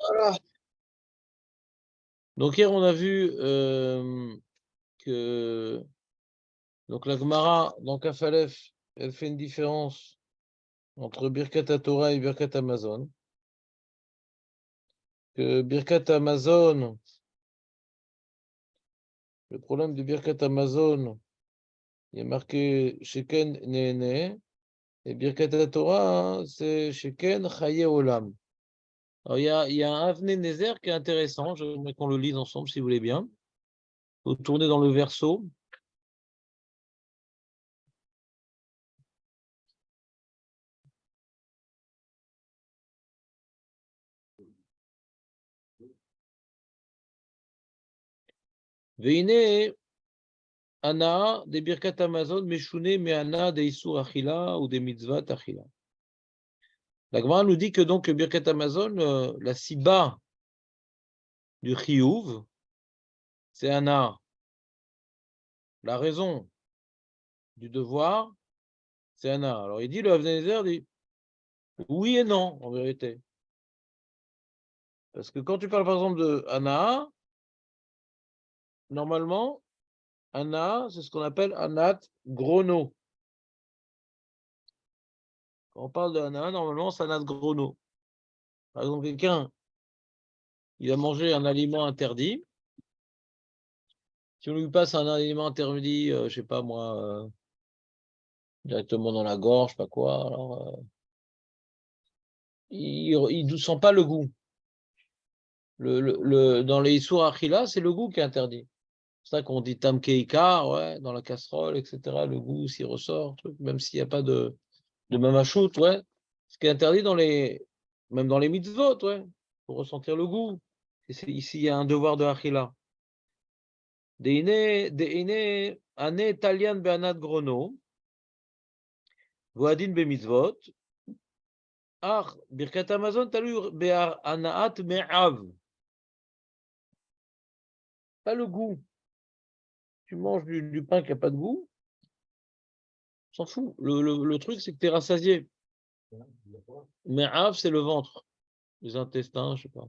Voilà. Donc hier, on a vu que donc la Gemara, dans Kaf Aleph, elle fait une différence entre Birkat Torah et Birkat Hamazon. Que Birkat Hamazon, le problème de Birkat Hamazon, il y a marqué Sheken Nehene, et Birkat Torah, hein, c'est Sheken Chaye Olam. Alors il y a un Avnei Nezer qui est intéressant, j'aimerais qu'on le lise ensemble si vous voulez bien. Il faut tourner dans le verso. Veine Ana des Birkat Hamazon, Meshune Me'ana des Isur Achila ou des Mitzvat Achila. La Gemara nous dit que donc Birkat Hamazon, la Siba du Chiyuv, c'est Ana. La raison du devoir, c'est Ana. Alors il dit, le Avnei Nezer dit oui et non, en vérité. Parce que quand tu parles par exemple de Ana, normalement, Ana, c'est ce qu'on appelle Anat Grono. Quand on parle de Ana, normalement, c'est Anat Grono. Par exemple, quelqu'un, il a mangé un aliment interdit. Si on lui passe un aliment interdit, je sais pas moi, directement dans la gorge, je sais pas quoi, alors il ne sent pas le goût. Dans les Issour Achila, c'est le goût qui est interdit. C'est ça qu'on dit tam keikar, ouais, dans la casserole, etc. Le goût s'y ressort, truc, même s'il n'y a pas de mamachout, ouais. Ce qui est interdit même dans les mitzvot, ouais, pour ressentir le goût. Ici, il y a un devoir de achila. Deine ane talian be'anat grono, voadin bemitzvot, ach birkat Hamazon talu be'anaat me'av. Pas le goût. Tu manges du pain qui n'a pas de goût, on s'en fout. Le truc, c'est que tu es rassasié. Me'av, c'est le ventre, les intestins, je sais pas,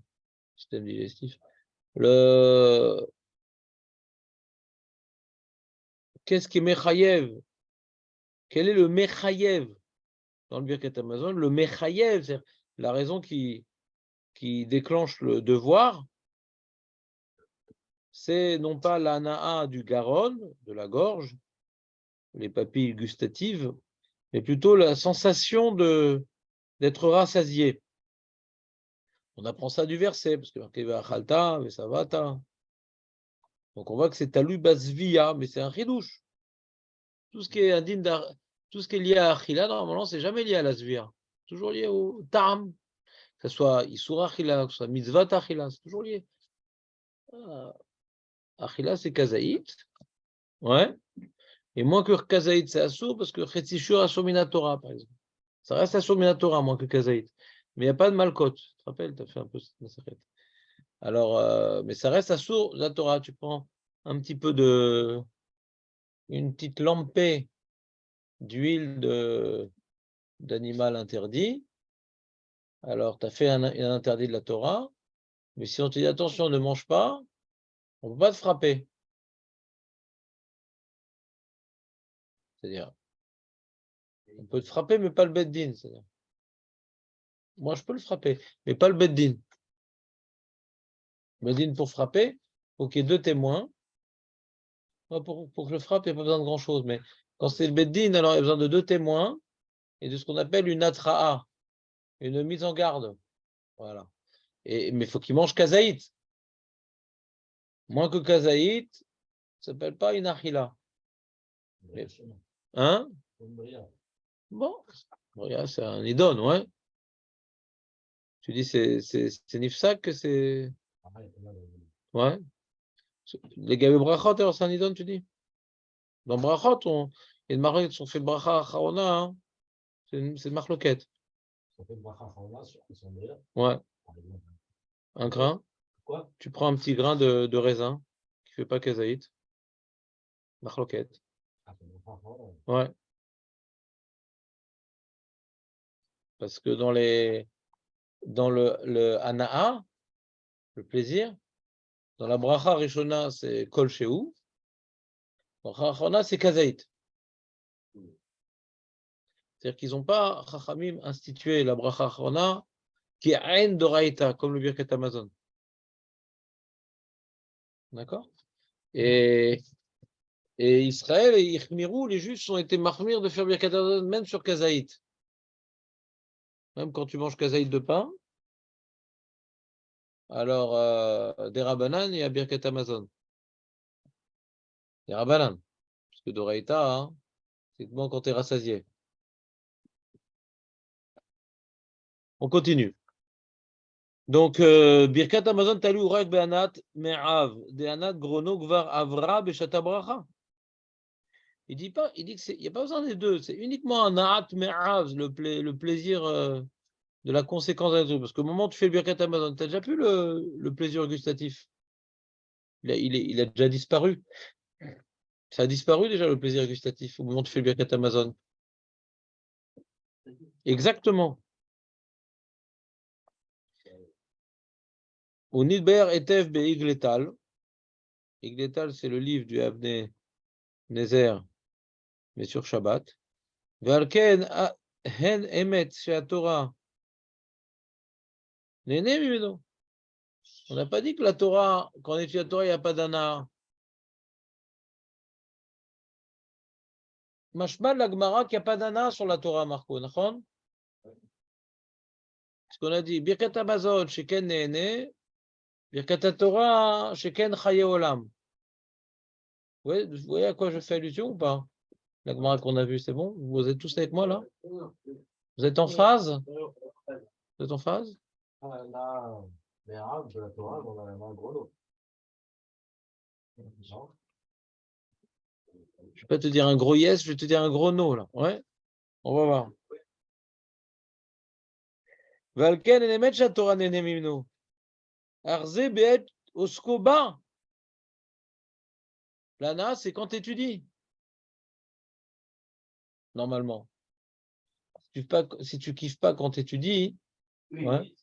système digestif. Qu'est-ce qui est Mechayev? Quel est le Mechayev dans le Birkat Hamazon? Le Mechayev, c'est la raison qui déclenche le devoir, c'est non pas l'anaa du garon, de la gorge, les papilles gustatives, mais plutôt la sensation d'être rassasié. On apprend ça du verset, parce que marqué V'achalta, V'savata. Donc on voit que c'est Talu Basvia, mais c'est un chidouche. Tout ce qui est indigne tout ce qui est lié à Achila, normalement, c'est jamais lié à la Zvia. Toujours lié au Tam, que ce soit Isur Achila, que ce soit Mitzvat Achila, c'est toujours lié. Achila, c'est Kazaït. Ouais. Et moins que Kazaït, c'est Assur, parce que Chetzishur Assur Minatora, par exemple. Ça reste Assur Minatora, moins que Kazaït. Mais il n'y a pas de Malkot. Tu te rappelles, tu as fait un peu cette massacrette. Alors, mais ça reste Assur la Torah. Tu prends un petit peu une petite lampée d'huile d'animal interdit. Alors, tu as fait un interdit de la Torah. Mais si on te dit attention, ne mange pas, on ne peut pas te frapper. C'est-à-dire, on peut te frapper, mais pas le beddin. Moi, je peux le frapper, mais pas le beddin. Beddin pour frapper, il faut qu'il y ait deux témoins. Pour que je le frappe, il n'y a pas besoin de grand-chose. Mais quand c'est le beddin, alors il y a besoin de deux témoins et de ce qu'on appelle une atra'a, une mise en garde. Voilà. Mais il faut qu'il mange kazaït. Moins que kazaït, ça ne s'appelle pas une achila. Hein? Bon, regarde, c'est un idon, ouais. Tu dis c'est nifsak que c'est. Ouais. Les gars de brachot, alors c'est un idon, tu dis? Dans brachot, il y a une marloquette, on fait le bracha acharona, hein. C'est une marloquette. Ouais. Un grain. Tu prends un petit grain de raisin qui ne fait pas kazaït. Marloquette. Ouais. Parce que dans le Hana'a, le plaisir. Dans la bracha Rishona, c'est Kol Shehu. Bracha Achrona, c'est Kazaït. C'est-à-dire qu'ils n'ont pas, Chachamim, institué la bracha Achrona, qui est Ain Doraïta, comme le Birkat Amazon. D'accord? Et Israël et Ichmirou, les Juifs ont été marmir de faire Birkat Amazon, même sur Kazaït. Même quand tu manges Kazaït de pain, alors des Rabbanan, il y a Birkat Amazon. Des Rabbanan. Parce que Doraïta, hein, c'est bon quand tu es rassasié. On continue. Donc, Birkat Amazon, Talu Urak Be'anat Me'av, De'anat Grono Gvar Avra Beshata Bracha. Il dit qu'il n'y a pas besoin des deux, c'est uniquement un Naat Me'av, le plaisir de la conséquence des deux. Parce qu'au moment où tu fais le Birkat Amazon, tu as déjà plus le plaisir gustatif. Il a déjà disparu. Ça a disparu déjà le plaisir gustatif au moment où tu fais le Birkat Amazon. Exactement. Au Nidber Etef Be'igletal. Igletal, c'est le livre du Avnei Nezer, mais sur Shabbat. Ve'alken hen emet she'atorah nene mimeno. On n'a pas dit que la Torah, quand on étudie la Torah, il n'y a pas d'ana. Mashmal la Gemara qu'il n'y a pas d'ana sur la Torah, Marco, d'accord? Ce qu'on a dit, Birkat Amazon, sheken nene, Birkat Torah, sheken chaye olam. Vous voyez à quoi je fais allusion ou pas? La Gemara qu'on a vue, c'est bon? Vous êtes tous avec moi là? Vous êtes en phase? Vous êtes en phase? Les Arabes de la Torah, on a un gros lot. Je vais pas te dire un gros yes, je vais te dire un gros no là. Ouais, on va voir. Valken enemet Torah nene mimno. Arze beet oskoba. L'ana, c'est quand tu étudies. Normalement. Si tu kiffes pas quand tu étudies, ouais,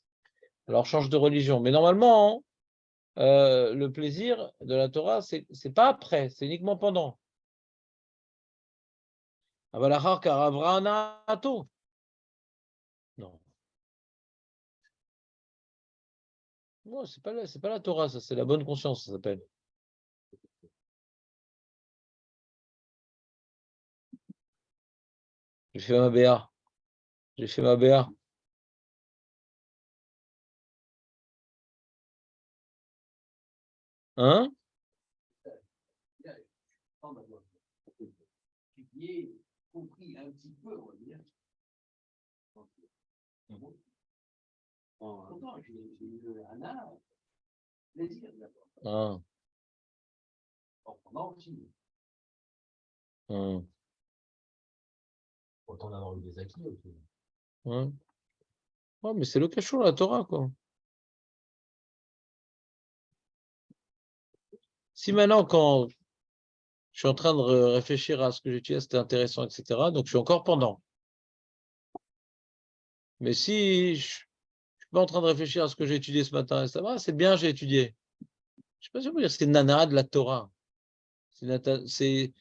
alors change de religion. Mais normalement, le plaisir de la Torah, c'est pas après, c'est uniquement pendant. Avalachar karavranato. Non. Non, c'est pas la Torah, ça, c'est la bonne conscience, ça s'appelle. J'ai fait ma BA. J'ai fait ma BA. Hein? Compris un petit peu, on va dire. Pourtant, j'ai eu un art, plaisir d'abord. Ah. Pendant aussi. Hum. Autant d'avoir eu des acquis aussi. Ouais. Ouais, mais c'est le cachot, la Torah, quoi. Si maintenant, quand je suis en train de réfléchir à ce que j'utilise, c'était intéressant, etc., donc je suis encore pendant. Mais si je suis pas en train de réfléchir à ce que j'ai étudié ce matin, ça va, c'est bien, j'ai étudié. Je sais pas si on peut dire c'est nana de la Torah. On va dire, je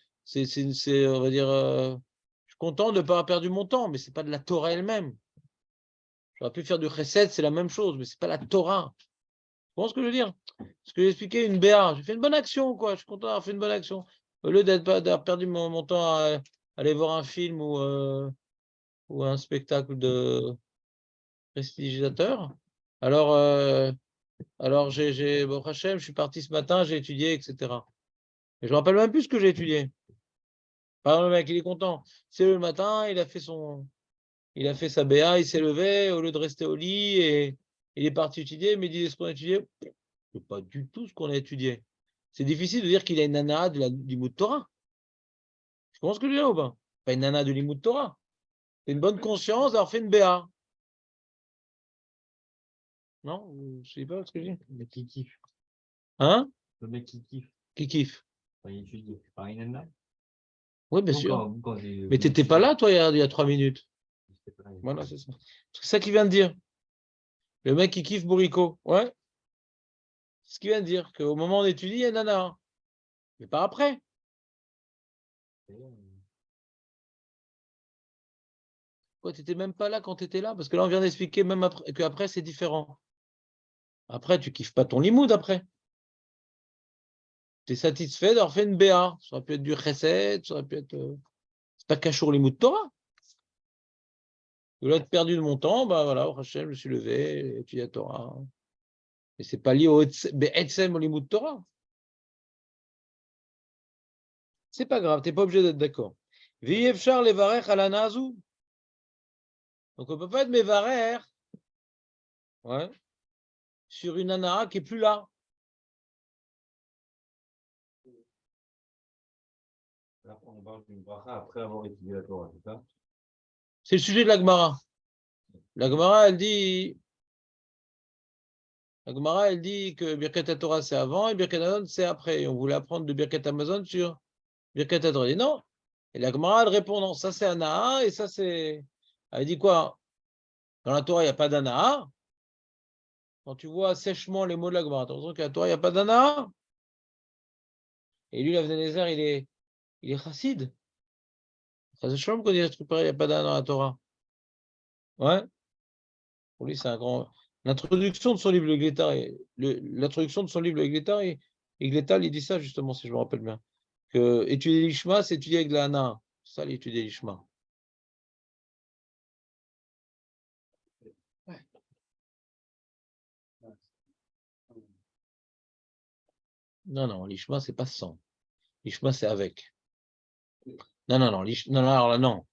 suis content de ne pas avoir perdu mon temps, mais c'est pas de la Torah elle-même. J'aurais pu faire du chesed, c'est la même chose, mais c'est pas la Torah. Tu comprends ce que je veux dire? Ce que j'ai expliqué, une BA, j'ai fait une bonne action, quoi. Je suis content d'avoir fait une bonne action. Au lieu d'avoir perdu mon temps à aller voir un film ou un spectacle de prestigiateur, alors bon, Hachem, je suis parti ce matin, j'ai étudié, etc. Et je me rappelle même plus ce que j'ai étudié. Par exemple, le mec, il est content. C'est le matin, il a fait sa BA, il s'est levé, au lieu de rester au lit, et il est parti étudier, mais il dit ce qu'on a étudié, c'est pas du tout ce qu'on a étudié. C'est difficile de dire qu'il a une nana de du Limoud Torah. Tu comprends ce que je veux dire ou pas? Pas une nana de Limoud Torah. C'est une bonne conscience d'avoir fait une BA. Non? Je sais pas ce que je dis. Le mec qui kiffe. Hein? Le mec qui kiffe. Qui kiffe? Enfin, il étudie. Par une nana. Oui, bien sûr. Quand Mais tu n'étais pas là, toi, il y a 3 minutes. Voilà, c'est ça. C'est ça qu'il vient de dire. Le mec qui kiffe Bourrico. Ouais. C'est ce qu'il vient de dire, qu'au moment où on étudie, il y a nana. Mais pas après. Quoi, tu n'étais même pas là quand tu étais là? Parce que là, on vient d'expliquer même qu'après, c'est différent. Après, tu kiffes pas ton limoud après. Tu es satisfait d'avoir fait une BA. Ça aurait pu être du chesed, ça aurait pu être. C'est pas Kachour limoud Torah. Au lieu de perdu de mon temps, bah voilà, au Hachem, je me suis levé, j'ai étudié la Torah. Et c'est pas lié au Etsem au limoud Torah. C'est pas grave, tu n'es pas obligé d'être d'accord. V'yefchar levarech ala nazu. Donc on ne peut pas être mevarer, ouais, sur une anara qui est plus là. Là, on parle d'une bracha après avoir étudié la Torah, c'est ça? C'est le sujet de la Gemara. La Gemara, elle dit que Birkat Torah c'est avant et Birkat Hamazon c'est après. Et on voulait apprendre de Birkat Hamazon sur Birkat Torah. Elle dit non. Et la Gemara, elle répond non, ça c'est Anaa et ça c'est. Elle dit quoi? Dans la Torah, il n'y a pas d'Anaa. Quand tu vois sèchement les mots de la Gemara, tu as l'impression qu'à la Torah, il n'y a pas d'Anaa. Et lui, l'Avnenezer, il est chassid. Ça se chante quand il n'y a pas d'Anaa dans la Torah. Ouais. Pour lui, c'est un grand. L'introduction de son livre, l'introduction de son livre, le Glétar, et Glétal, il dit ça justement, si je me rappelle bien. Que étudier l'Ishma, c'est étudier avec la Hana. C'est ça, l'étudier l'Ishma. Non, non, l'Ishma, c'est pas sans. L'Ishma, c'est avec. Non, non, non, non, non, alors là, non.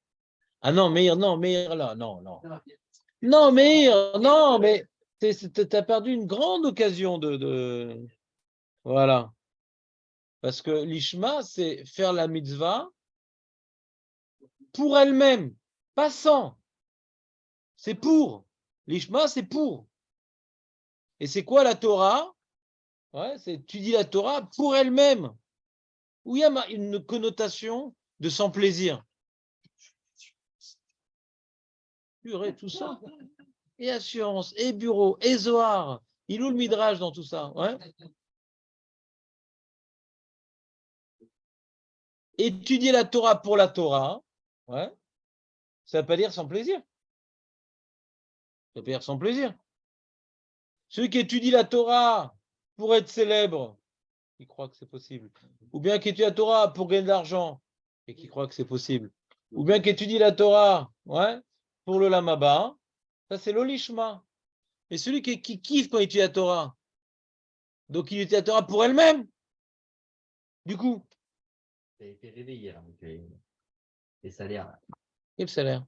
Ah non, Meir, non, Meir, là, non, non. Non, Meir, non, mais t'as perdu une grande occasion de. Voilà. Parce que l'Ishma, c'est faire la mitzvah pour elle-même, pas sans. C'est pour. L'Ishma, c'est pour. Et c'est quoi la Torah? Ouais, tu dis la Torah pour elle-même. Où il y a une connotation de sans plaisir. Purée, tout ça. Et assurance, et bureau, et Zohar. Il ou le Midrash dans tout ça. Ouais. Étudier la Torah pour la Torah, ouais, ça ne veut pas dire sans plaisir. Ça veut pas dire sans plaisir. Celui qui étudie la Torah pour être célèbre, il croit que c'est possible. Ou bien qui étudie la Torah pour gagner de l'argent, et qui croit que c'est possible. Ou bien qui étudie la Torah, ouais, pour le lamaba, ça c'est l'olishma. Et celui qui kiffe quand il étudie la Torah, donc il étudie la Torah pour elle-même. Du coup. Tu as été réveillé hier, donc les salaires. Quel salaire?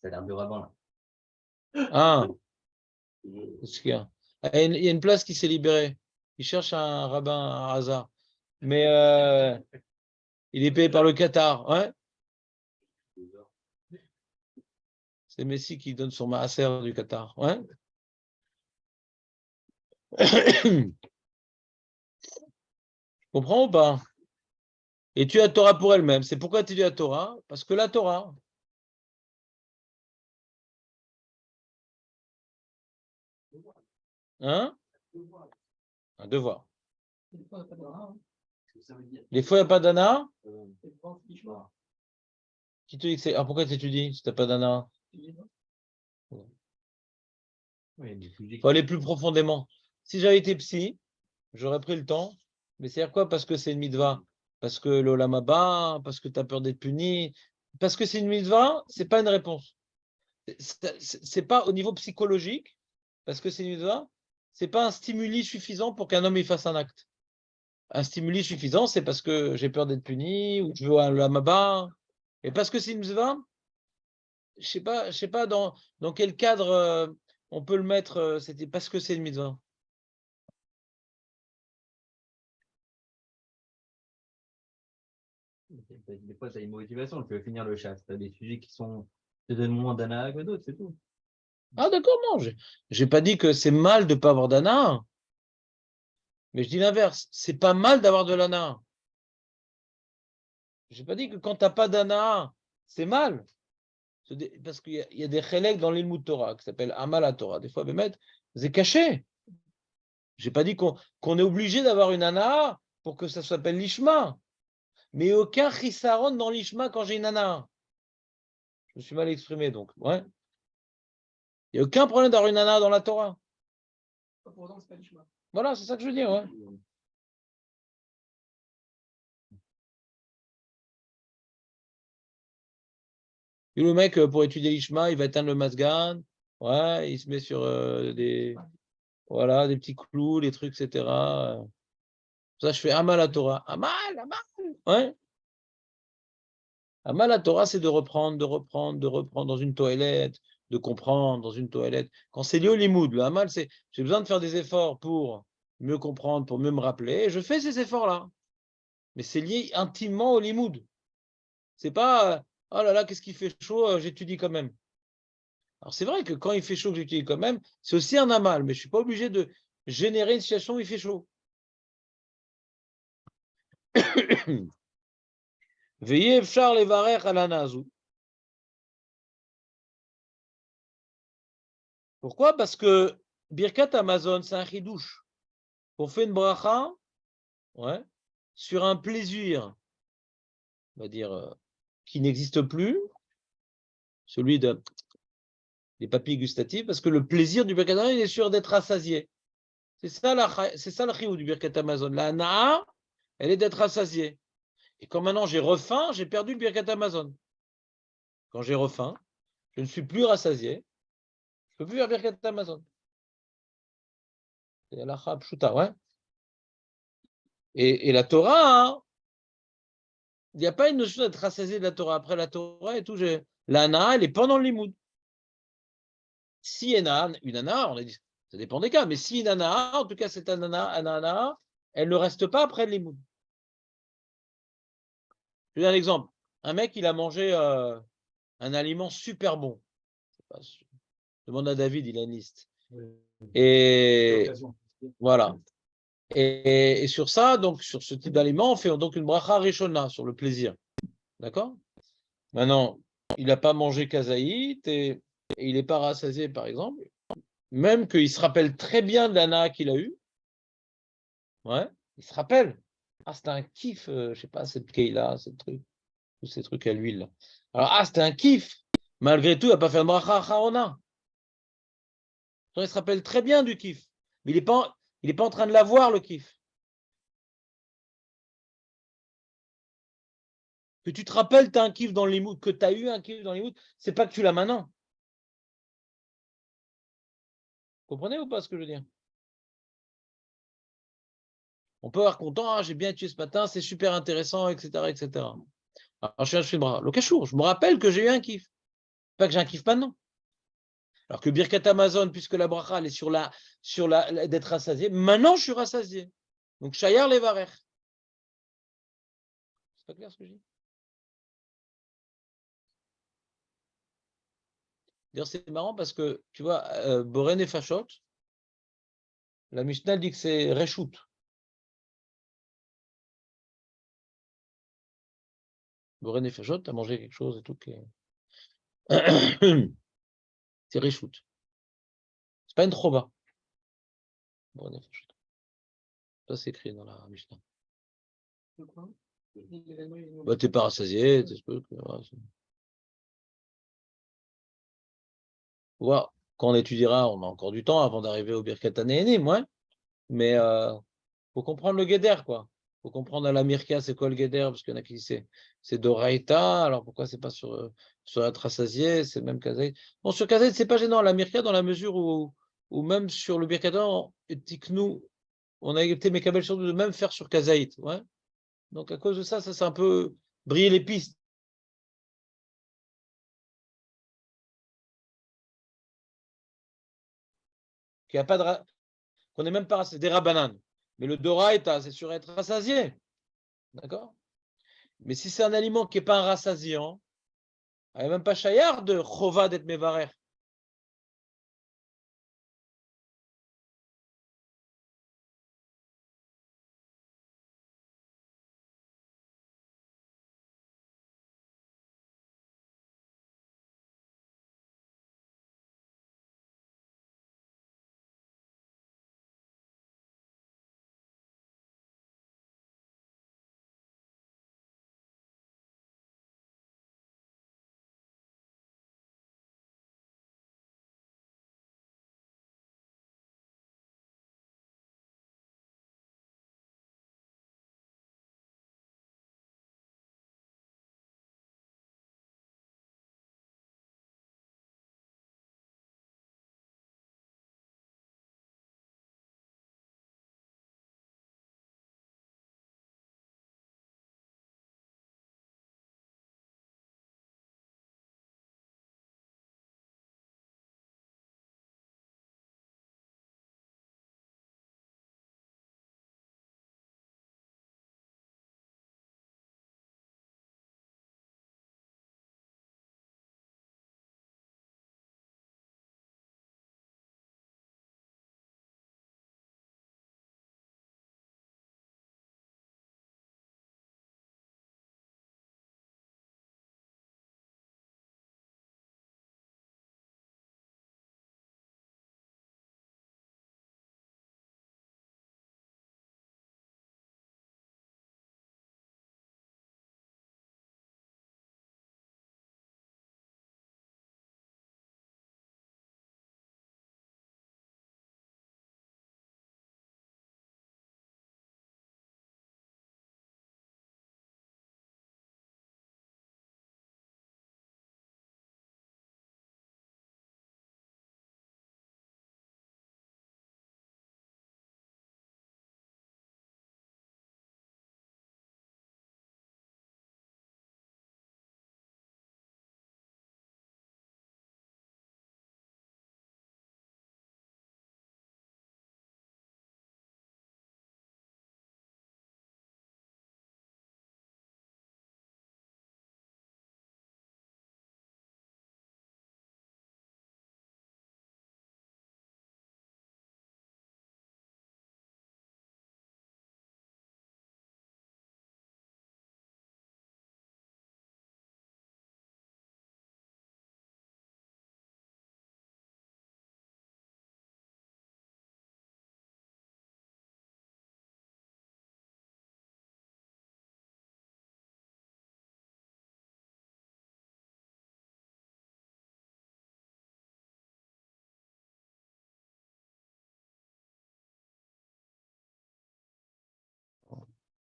Salaire de rabbin. Là. Ah, qu'est-ce qu'il y a? Il y a une place qui s'est libérée. Il cherche un rabbin à hasard. Mais il est payé par le Qatar. Ouais. C'est Messi qui donne son maaser du Qatar. Ouais. Tu comprends ou pas? Et tu as la Torah pour elle-même. C'est pourquoi tu dis la Torah? Parce que la Torah. Hein? Un devoir. Des fois, il n'y a pas d'ana. Qui te dit que c'est. Ah, pourquoi tu étudies si tu n'as pas d'ana? Il faut aller plus profondément. Si j'avais été psy, j'aurais pris le temps. Mais c'est-à-dire quoi? Parce que c'est une mitzvah. Parce que l'olam haba, parce que tu as peur d'être puni. Parce que c'est une mitzvah, c'est pas une réponse. C'est pas au niveau psychologique, parce que c'est une mitzvah, c'est pas un stimuli suffisant pour qu'un homme y fasse un acte. Un stimuli suffisant, c'est parce que j'ai peur d'être puni, ou je veux un olam haba. Et parce que c'est une mitzvah, je sais pas dans quel cadre on peut le mettre, c'était parce que c'est une mitzvah. Des fois, tu as une motivation, tu veux finir le chat. Tu as des sujets qui sont te donnent moins d'ana que d'autres, c'est tout. Ah d'accord, non, j'ai pas dit que c'est mal de ne pas avoir d'ana, mais je dis l'inverse, c'est pas mal d'avoir de l'ana. J'ai pas dit que quand tu n'as pas d'ana, c'est mal. Parce qu'il y a des chélèques dans l'Ilmut Torah qui s'appellent Amal Torah. Des fois, Bémet, c'est caché. J'ai pas dit qu'on est obligé d'avoir une ana pour que ça s'appelle l'ishma. Mais aucun chisaron dans l'ishma quand j'ai une ana. Je me suis mal exprimé, donc. Ouais. Il n'y a aucun problème d'avoir une ana dans la Torah. Voilà, c'est ça que je veux dire, ouais. Et le mec, pour étudier l'ishma, il va éteindre le masgan. Ouais, il se met sur voilà, des petits clous, des trucs, etc. Ça, je fais Amal à Torah. Amal, Amal. Ouais. Amal à Torah, c'est de reprendre, de reprendre, de reprendre dans une toilette, de comprendre dans une toilette. Quand c'est lié au limoud, le Amal, c'est j'ai besoin de faire des efforts pour mieux comprendre, pour mieux me rappeler. Et je fais ces efforts-là. Mais c'est lié intimement au limoud. C'est pas oh là là, qu'est-ce qu'il fait chaud, j'étudie quand même. Alors c'est vrai que quand il fait chaud, que j'étudie quand même, c'est aussi un Amal, mais je ne suis pas obligé de générer une situation où il fait chaud. Veillez Efchar levarech al hanazou. Pourquoi? Parce que Birkat Amazon, c'est un chidouche. On fait une bracha, ouais, sur un plaisir, on va dire, qui n'existe plus, celui des papilles gustatives, parce que le plaisir du Birkat Amazon, il est sûr d'être rassasié. C'est ça le chiyuv du Birkat Amazon. La hana'a, elle est d'être rassasié. Et quand maintenant j'ai refaim, j'ai perdu le Birkat Amazon. Quand j'ai refaim, je ne suis plus rassasié, je ne peux plus faire Birkat Amazon. C'est la pshuta, ouais. Et la Torah, hein, il n'y a pas une notion d'être rassasié de la Torah. Après la Torah et tout, l'ana, elle est pendant le limoud. Si une ana, on a dit, ça dépend des cas, mais si une ana, en tout cas cette anana, elle ne reste pas après le limoud. Je vais donner un exemple. Un mec, il a mangé un aliment super bon. Demande à David, il a une liste. Et voilà. Et sur ça, donc sur ce type d'aliment, on fait donc une bracha rishona sur le plaisir. D'accord? Maintenant, il n'a pas mangé kazaït et il n'est pas rassasié, par exemple. Même qu'il se rappelle très bien de l'ana qu'il a eue. Ouais, il se rappelle. Ah, c'était un kiff, je sais pas, cette keila, tous ces trucs à l'huile. Là. Alors, ah, c'était un kiff. Malgré tout, il n'a pas fait un bracha harona. Il se rappelle très bien du kiff. Mais il est pas en train de l'avoir, le kiff. Que tu te rappelles, tu as un kiff dans les moods, que tu as eu un kiff dans les moods, c'est pas que tu l'as maintenant. Vous comprenez ou pas ce que je veux dire? On peut avoir content, ah, j'ai bien étudié ce matin, c'est super intéressant, etc. etc. Alors, je fais le bras. Le cachour, je me rappelle que j'ai eu un kiff. Pas que j'ai un kiff maintenant. Alors que Birkat Amazon, puisque la bracha, elle est sur d'être rassasié, maintenant je suis rassasié. Donc, Shayar Levarer. C'est pas clair ce que je dis? D'ailleurs, c'est marrant parce que, tu vois, Boren et Fachot, la Mishnah dit que c'est Reshout. Boren et Fachot, tu as mangé quelque chose et tout. C'est Reshout. C'est pas une Troba. Boren et Fachot. Ça, c'est écrit dans la Mishnah. Bah, t'es pas rassasié, t'es voilà. Quand on étudiera, on a encore du temps avant d'arriver au Birkat Hanehenim, ouais. Mais faut comprendre le Guéder, quoi. Faut comprendre à la Mirka, c'est quoi le Guéder, parce qu'il y en a qui disent c'est Doraïta, alors pourquoi c'est pas sur la Trassasié, c'est même Kazaït. Bon, sur Kazaït, c'est pas gênant, la Mirka, dans la mesure où même sur le Birkatan, Tiknou, on a été Mekabel sur de même faire sur Kazaït, ouais. Donc à cause de ça, ça c'est un peu briller les pistes. Qu'il y a pas de qu'on n'est même pas c'est des rabananes. Mais le Doraïta, c'est sur être rassasié. D'accord? Mais si c'est un aliment qui n'est pas un rassasiant, il n'y a même pas Chayar de Chova d'être Mevarer.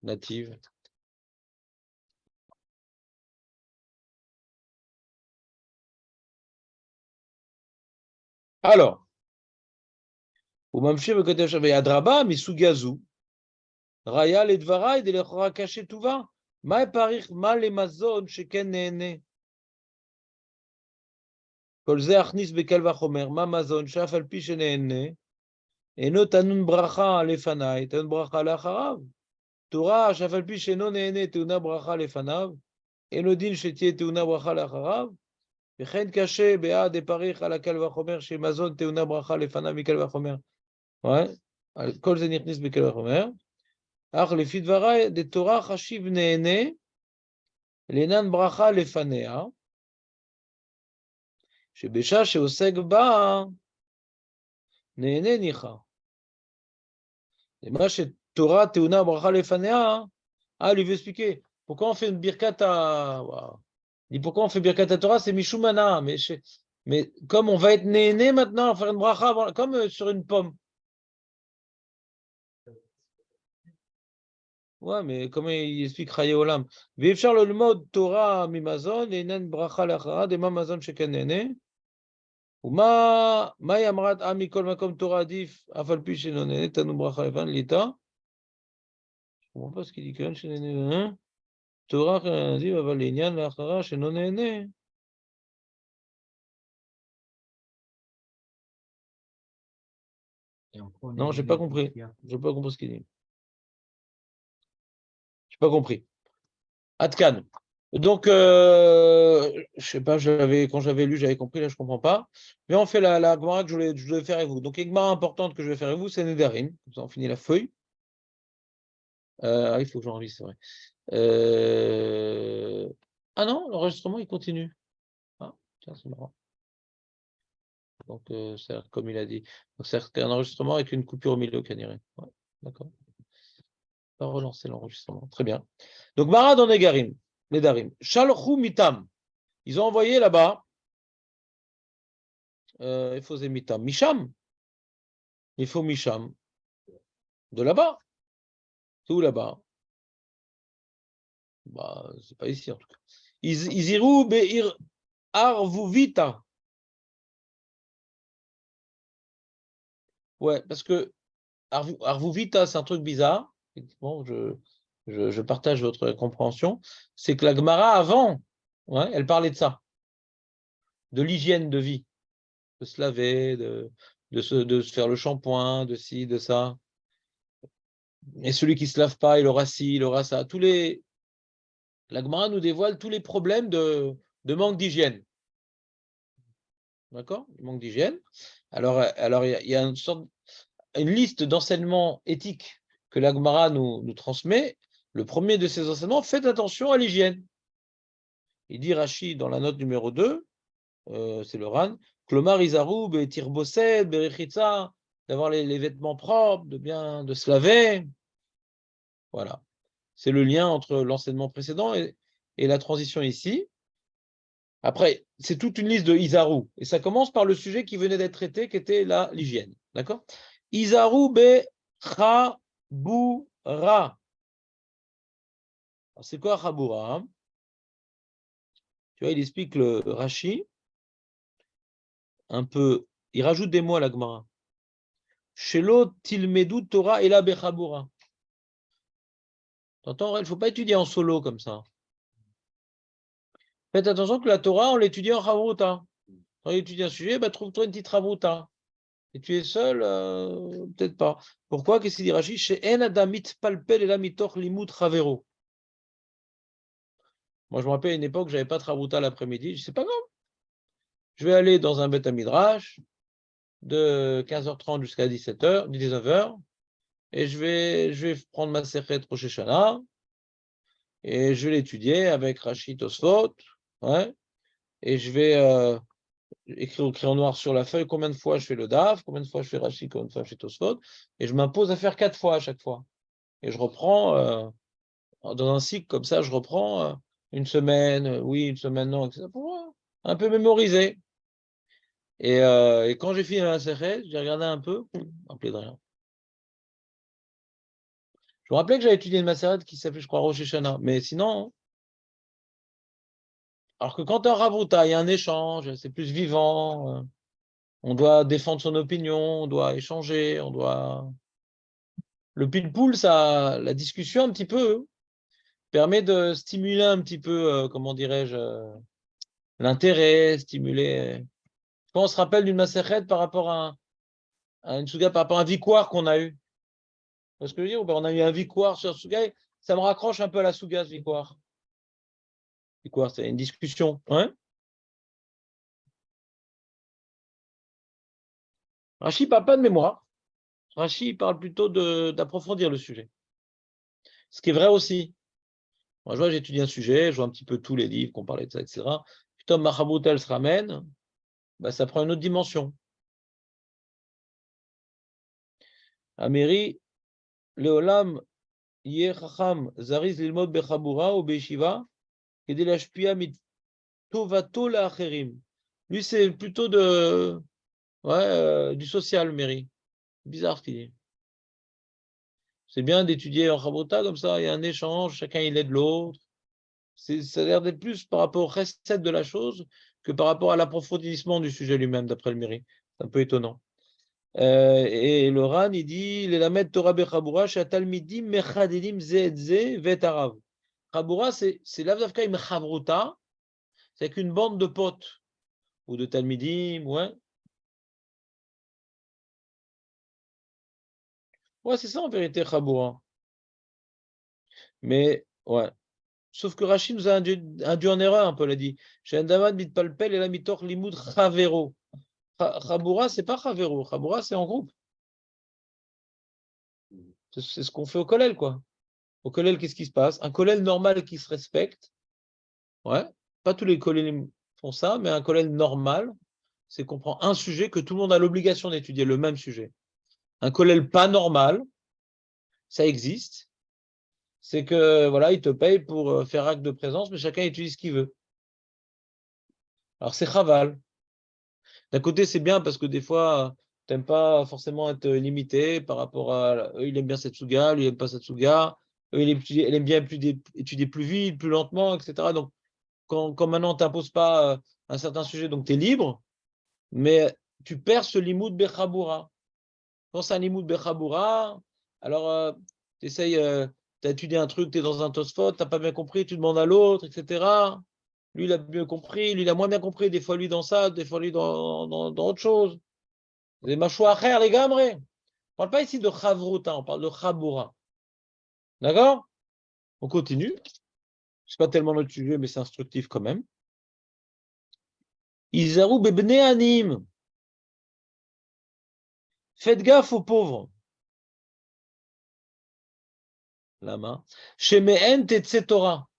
native. Alors, ou mamshir bekotev shavei adraba misugazu. Raya le dvara et de l'echora caché tout va. Ma parich ma le mazon sheken nene. Kol ze achnis bekel vachomer ma mazon shaf al pi shenene. Eno tanun bracha lefanai tanun bracha leacharav. Torah shaf al pi sheno nene teuna bracha lefanav. Eno din shetie teuna bracha leacharav. וכן קשה בעד דפריך על הקל וחומר שמזון טעונה ברכה לפניו מקל וחומר. כל זה נכניס בקל וחומר. אך לפי דבריי, דתורה חשיב נהנה, לעינן ברכה לפניה, שבשעה שעוסק בה, נהנה ניחא. למה שתורה טעונה ברכה לפניה, lui veut expliquer. Pourquoi on fait une birkat à... Il dit pourquoi on fait birkat à Torah, c'est Mishumana, mais comme on va être né maintenant, on va faire une bracha, comme sur une pomme. Ouais, mais comment il explique Chaye Olam? Ve'efshar le mode Torah mimazon, enen bracha le'achara, dema mazon sheken nene. Uma yamrat amikol makom Torah adif, afal pi shenon nene, tanu bracha le'fan l'ita. Je comprends pas ce qu'il dit, quand shenon nene, Torah adif, aval l'inyan le'achara, shenon nene. Non, j'ai pas compris. J'ai pas compris ce qu'il dit. J'ai pas compris. Atkan. Donc, je sais pas, quand j'avais lu, j'avais compris, là je comprends pas. Mais on fait la Gemara que je voulais faire avec vous. Donc, une Gemara importante que je vais faire avec vous, c'est Nedarim. Comme ça, on finit la feuille. Il faut que j'enregistre, c'est vrai. Ah non, l'enregistrement, il continue. Ah, tiens, c'est marrant. Donc, c'est comme il a dit. Donc, c'est un enregistrement avec une coupure au milieu, Kaniré. Ouais, d'accord. On va relancer l'enregistrement. Très bien. Donc, Mara dans Nedarim. Shalchu mitam. Ils ont envoyé là-bas. Il faut mitam. Misham. Il faut Misham. De là-bas. C'est où là-bas? Bah, c'est pas ici en tout cas. Iziru be'ir arvuvita. Ouais, parce que arvuvita, c'est un truc bizarre. Effectivement, je partage votre compréhension. C'est que la Gemara avant, ouais, elle parlait de ça, de l'hygiène de vie, de se laver, de se faire le shampoing, de ci, de ça. Et celui qui ne se lave pas, il aura ci, il aura ça. La Gemara nous dévoile tous les problèmes de manque d'hygiène. D'accord? Le manque d'hygiène. Alors il y a une liste d'enseignements éthiques que la Gemara nous transmet. Le premier de ces enseignements, faites attention à l'hygiène. Il dit Rashi dans la note numéro 2, c'est le Ran, Klomar Izaru, Betir Bosed, Berechitza, d'avoir les vêtements propres, de se laver. Voilà. C'est le lien entre l'enseignement précédent et la transition ici. Après, c'est toute une liste de Izaru. Et ça commence par le sujet qui venait d'être traité, qui était l'hygiène. D'accord? Izaru be chabura. C'est quoi chabura? Hein? Tu vois, il explique le Rashi un peu. Il rajoute des mots à la Gemara. Shelo tilmedu Torah ela bechabura. T'entends, il ne faut pas étudier en solo comme ça. Faites attention que la Torah, on l'étudie en chavruta. Quand on étudie un sujet, trouve-toi une petite chavruta. Et tu es seul, peut-être pas. Pourquoi? Qu'est-ce qu'il dit Rashi? Chez En Adamit Palpel et la mitoch limut chavero. Moi, je me rappelle à une époque, je n'avais pas de chavruta l'après-midi. Je sais pas grave. Je vais aller dans un Beth Midrash de 15h30 jusqu'à 17h, 19h, et je vais prendre ma Sechet Rosh Hashanah, et je vais l'étudier avec Rashi Tosfot, ouais, et je vais écrire au crayon noir sur la feuille combien de fois je fais le DAF, combien de fois je fais Rashi, combien de fois je fais Tosfot, et je m'impose à faire 4 fois à chaque fois. Et je reprends, dans un cycle comme ça, je reprends une semaine, oui, une semaine, non, etc., pour un peu mémoriser. Et quand j'ai fini ma Sechet, j'ai regardé un peu, appelé de rien. me rappelais que j'avais étudié une Maseret qui s'appelait, je crois, Rosh Hashanah. Mais sinon, alors que quand tu es en Ravruta, il y a un échange, c'est plus vivant, on doit défendre son opinion, on doit échanger, on doit. Le pile-poule, ça, la discussion un petit peu permet de stimuler un petit peu, comment dirais-je, l'intérêt, stimuler. Quand on se rappelle d'une Maseret par rapport à une Souga, par rapport à un victoire qu'on a eu. Parce que je veux dire, on a eu un victoire sur Souga, ça me raccroche un peu à la Souga, ce victoire. Victoire, c'est une discussion. Hein. Rachid parle pas de mémoire. Rachid parle plutôt d'approfondir le sujet. Ce qui est vrai aussi. Moi, je vois, j'étudie un sujet, je vois un petit peu tous les livres qu'on parlait de ça, etc. Puis Tom Mahaboutel se ramène, bah, ça prend une autre dimension. Ameri, Leolam, Yeh Chacham, Zariz Lilmod Bechabura ou Beshiva, Kedel Ashpia mit Tovato La'acherim. Lui, c'est plutôt du social, Mary. Bizarre ce qu'il dit. C'est bien d'étudier en Chabota, comme ça, il y a un échange, chacun il aide l'autre. Ça a l'air d'être plus par rapport au recette de la chose que par rapport à l'approfondissement du sujet lui-même, d'après le Miri. C'est un peu étonnant. Et le Ran, il dit les lamed Torah bechabura, shatalmidim mechadidim ze vetarav. Chabura, c'est l'avdavka im chavruta, c'est qu'une bande de potes ou de talmidim, ouais. Ouais, c'est ça en vérité, chabura. Mais, ouais. Sauf que Rachid nous a induit en erreur un peu, il a dit. Chez David mitpalpel et la mitor limud chavero. Chabura, c'est pas chavero. Chabura, c'est en groupe. C'est ce qu'on fait au kollel, quoi. Au kollel, qu'est-ce qui se passe? Un kollel normal qui se respecte, ouais. Pas tous les kollels font ça, mais un kollel normal, c'est qu'on prend un sujet que tout le monde a l'obligation d'étudier, le même sujet. Un kollel pas normal, ça existe. C'est que, voilà, il te paye pour faire acte de présence, mais chacun étudie ce qu'il veut. Alors, c'est chaval. D'un côté, c'est bien parce que des fois, tu n'aimes pas forcément être limité par rapport à. Eux, il aime bien Setsuga, lui, il n'aime pas Setsuga. Eux, il aime bien étudier plus vite, plus lentement, etc. Donc, quand maintenant, tu n'imposes pas un certain sujet, donc tu es libre, mais tu perds ce limoud Bechabura. Quand c'est un limoud Bechabura, alors tu essayes, tu as étudié un truc, tu es dans un Tosfot, tu n'as pas bien compris, tu demandes à l'autre, etc. Lui, il a mieux compris, lui, il a moins bien compris, des fois lui dans ça, des fois lui dans autre chose. Les mâchoires, les gamres. On ne parle pas ici de Chavruta, on parle de Chabura. D'accord? On continue. Ce n'est pas tellement notre sujet, mais c'est instructif quand même. Izaru bebne anim. Faites gaffe aux pauvres. La main. Shemehen tetse Torah.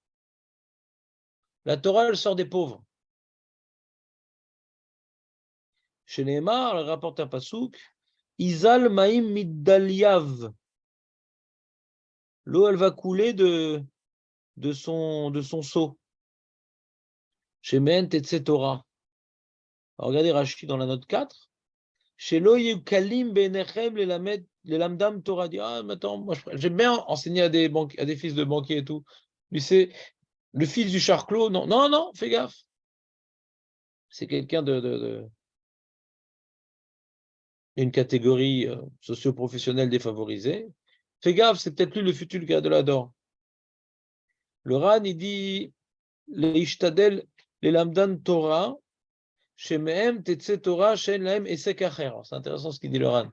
La Torah, elle sort des pauvres. Chez Neymar, le rapporte un pasouk. Izal maim middaliav. L'eau, elle va couler de son seau. Shemehen tetse Torah. Alors, regardez Rashi dans la note 4. Chez Kalim Benechem les lamdam Torah dit ah mais attends moi j'aime bien enseigner à des fils de banquiers et tout. Lui c'est le fils du charclos non fais gaffe. C'est quelqu'un de une catégorie socio-professionnelle défavorisée. Fais gaffe, c'est peut-être lui le futur gars de l'ador. Le Ran il dit les ishtadel les lamdam Torah chez Mehem Tetse Torah chez Lahem Esek Acher. C'est intéressant ce qu'il dit le Ran.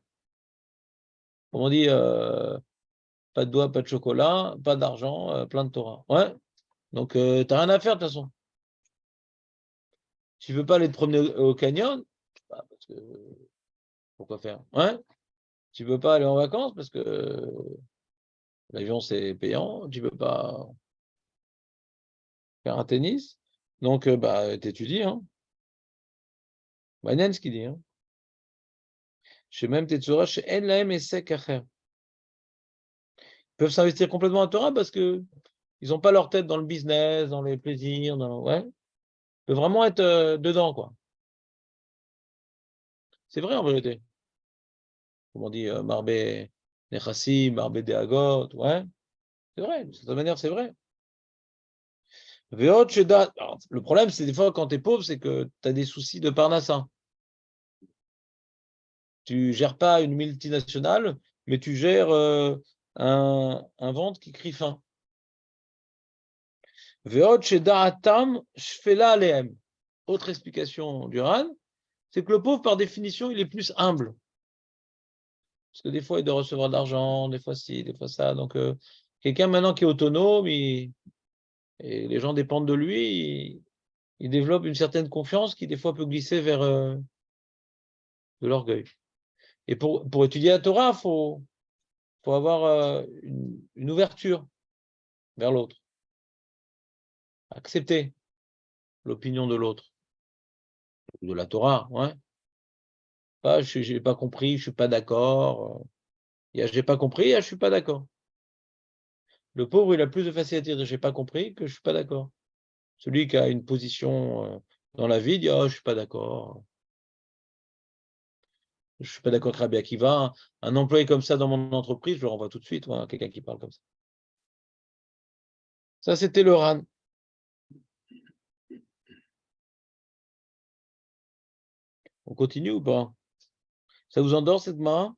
Comme on dit pas de doigts, pas de chocolat, pas d'argent, plein de Torah. Ouais. Donc, t'as rien à faire de toute façon. Tu veux pas aller te promener au canyon, bah, parce que pourquoi faire? Ouais. Tu veux pas aller en vacances parce que l'avion c'est payant. Tu veux pas faire un tennis. Donc, bah, t'étudies. Hein. Manen ce qu'il dit. Hein. Chez même Tetsura, chez En Lahem et Sek Acher. Ils peuvent s'investir complètement à Torah parce que ils n'ont pas leur tête dans le business, dans les plaisirs, ouais. Ils peuvent vraiment être dedans, quoi. C'est vrai en vérité. Comme on dit, Marbé Nechassim, Arbede Agot, ouais, c'est vrai, de cette manière, c'est vrai. Veot Sheda. Alors, le problème, c'est des fois, quand tu es pauvre, c'est que tu as des soucis de Parnassa. Tu ne gères pas une multinationale, mais tu gères un ventre qui crie faim. Veot Sheda Atam Shfela Alehem. Autre explication du RAN, c'est que le pauvre, par définition, il est plus humble. Parce que des fois, il doit recevoir de l'argent, des fois ci, des fois ça. Donc, quelqu'un maintenant qui est autonome, et les gens dépendent de lui, il développe une certaine confiance qui, des fois, peut glisser vers de l'orgueil. Et pour étudier la Torah, il faut avoir une ouverture vers l'autre. Accepter l'opinion de l'autre, de la Torah. Ouais. Pas, je n'ai pas compris, je ne suis pas d'accord. Je n'ai pas compris, je ne suis pas d'accord. Le pauvre, il a plus de facilité à dire je n'ai pas compris que je ne suis pas d'accord. Celui qui a une position dans la vie dit je ne suis pas d'accord. Je ne suis pas d'accord avec Rabbi Akiva. Un employé comme ça dans mon entreprise, je le renvoie tout de suite, quelqu'un qui parle comme ça. Ça, c'était le RAN. On continue ou pas? Ça vous endort cette main?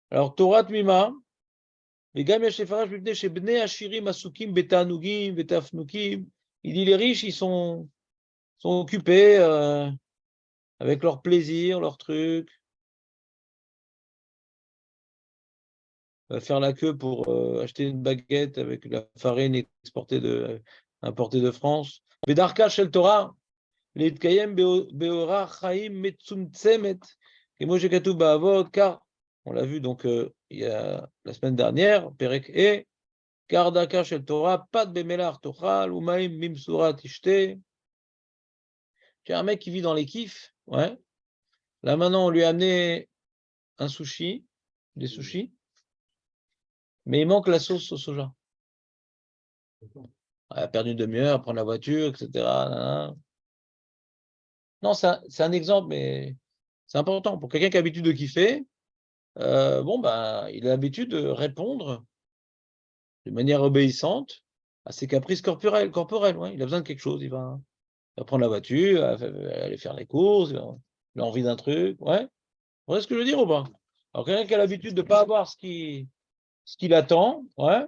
Alors, Torah Tmima, les gars, chez Bnei Ashirim, Asukim, Betanugim, Betafnukim. Il dit les riches, ils sont occupés avec leurs plaisirs, leurs trucs. Faire la queue pour acheter une baguette avec la farine importée de France. Bedarka Shel Torah, Leitkayem Beora Chaim Metzumtsemet, Kemo Shekatuv Ba'avot, car, on l'a vu donc il y a la semaine dernière, Perek E, car Daka Shel Torah, Pat Bemelar Tochal, Umaim Mimsura Tishte. J'ai un mec qui vit dans les kiffs, ouais. Là maintenant, on lui a amené un sushi, des sushis, mais il manque la sauce au soja. Elle a perdu une demi-heure, prendre la voiture, etc. Non, c'est un exemple, mais c'est important. Pour quelqu'un qui a l'habitude de kiffer, il a l'habitude de répondre de manière obéissante à ses caprices corporels. Ouais. Il a besoin de quelque chose. Il va prendre la voiture, il va aller faire les courses, il a envie d'un truc. Ouais. Vous voyez ce que je veux dire ou pas? Alors, quelqu'un qui a l'habitude de ne pas avoir ce qu'il attend, ouais.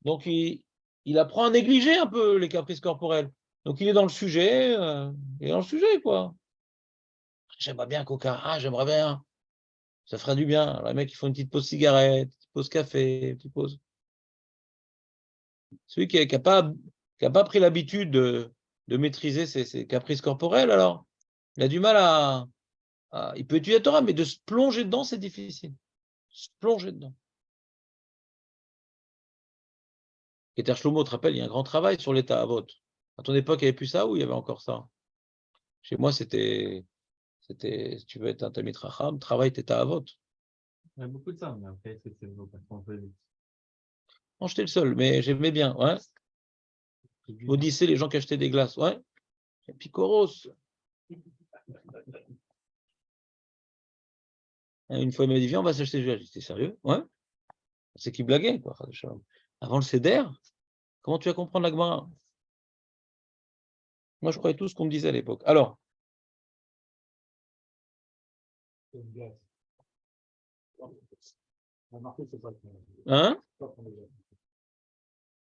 Donc, il apprend à négliger un peu les caprices corporels. Donc, il est dans le sujet, quoi. J'aimerais bien coca, j'aimerais bien. Ça ferait du bien. Alors, les mecs, ils font une petite pause cigarette, une petite pause café, une petite pause. Celui qui n'a pas pris l'habitude de maîtriser ses caprices corporels, alors, il a du mal il peut étudier la Torah, mais de se plonger dedans, c'est difficile. Se plonger dedans. Keter Shlomo, te rappelle, il y a un grand travail sur l'état Avot. À ton époque, il n'y avait plus ça ou il y avait encore ça? Chez moi, c'était, si tu veux être un Talmid Chacham, travaille tes Avot. Il y a beaucoup de ça, mais après, c'est un peu vite. Non, j'étais le seul, mais j'aimais bien. Ouais. Maudissez les gens qui achetaient des glaces. Ouais. Picoros. Une fois, il m'a dit, viens, on va s'acheter du gel. J'étais sérieux? Ouais. C'est qui blaguait, quoi. Avant le Seder, comment tu vas comprendre la Gemara? Moi, je croyais tout ce qu'on me disait à l'époque. Alors. Hein?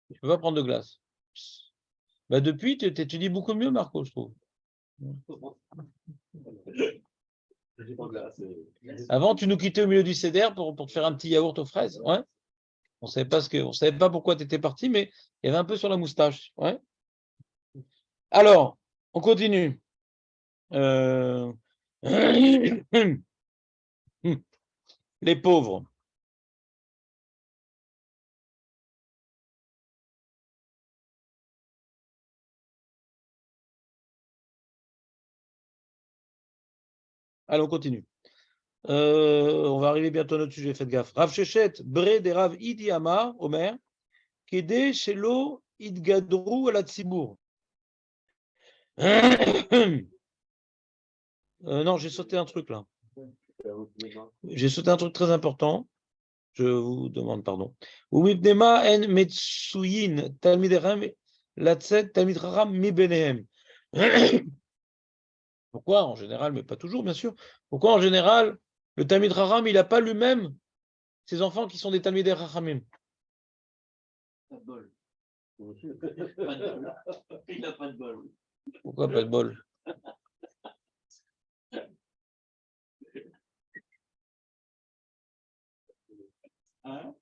Je ne peux pas prendre de glace. Bah, depuis, tu dis beaucoup mieux, Marco, je trouve. Avant, tu nous quittais au milieu du Seder pour te faire un petit yaourt aux fraises. Ouais. On savait pas pourquoi tu étais parti, mais il y avait un peu sur la moustache. Ouais. Alors, on continue. Les pauvres. Allez, on continue. On va arriver bientôt à notre sujet, faites gaffe. Rav Shechet, Bre de Rav Idi Amar, Omer, Kede Shelo Idgadru ala Tzibour. Non, j'ai sauté un truc là. J'ai sauté un truc très important. Je vous demande pardon. Umipnema en metsuyin talmid chacham latzet talmid chacham mi benehem. Pourquoi en général, mais pas toujours bien sûr, pourquoi en général le talmid chacham il n'a pas lui-même ses enfants qui sont des talmidei chachamim? Pas de bol. Pas de bol. Il n'a pas de bol. Pourquoi pas de bol? Hein?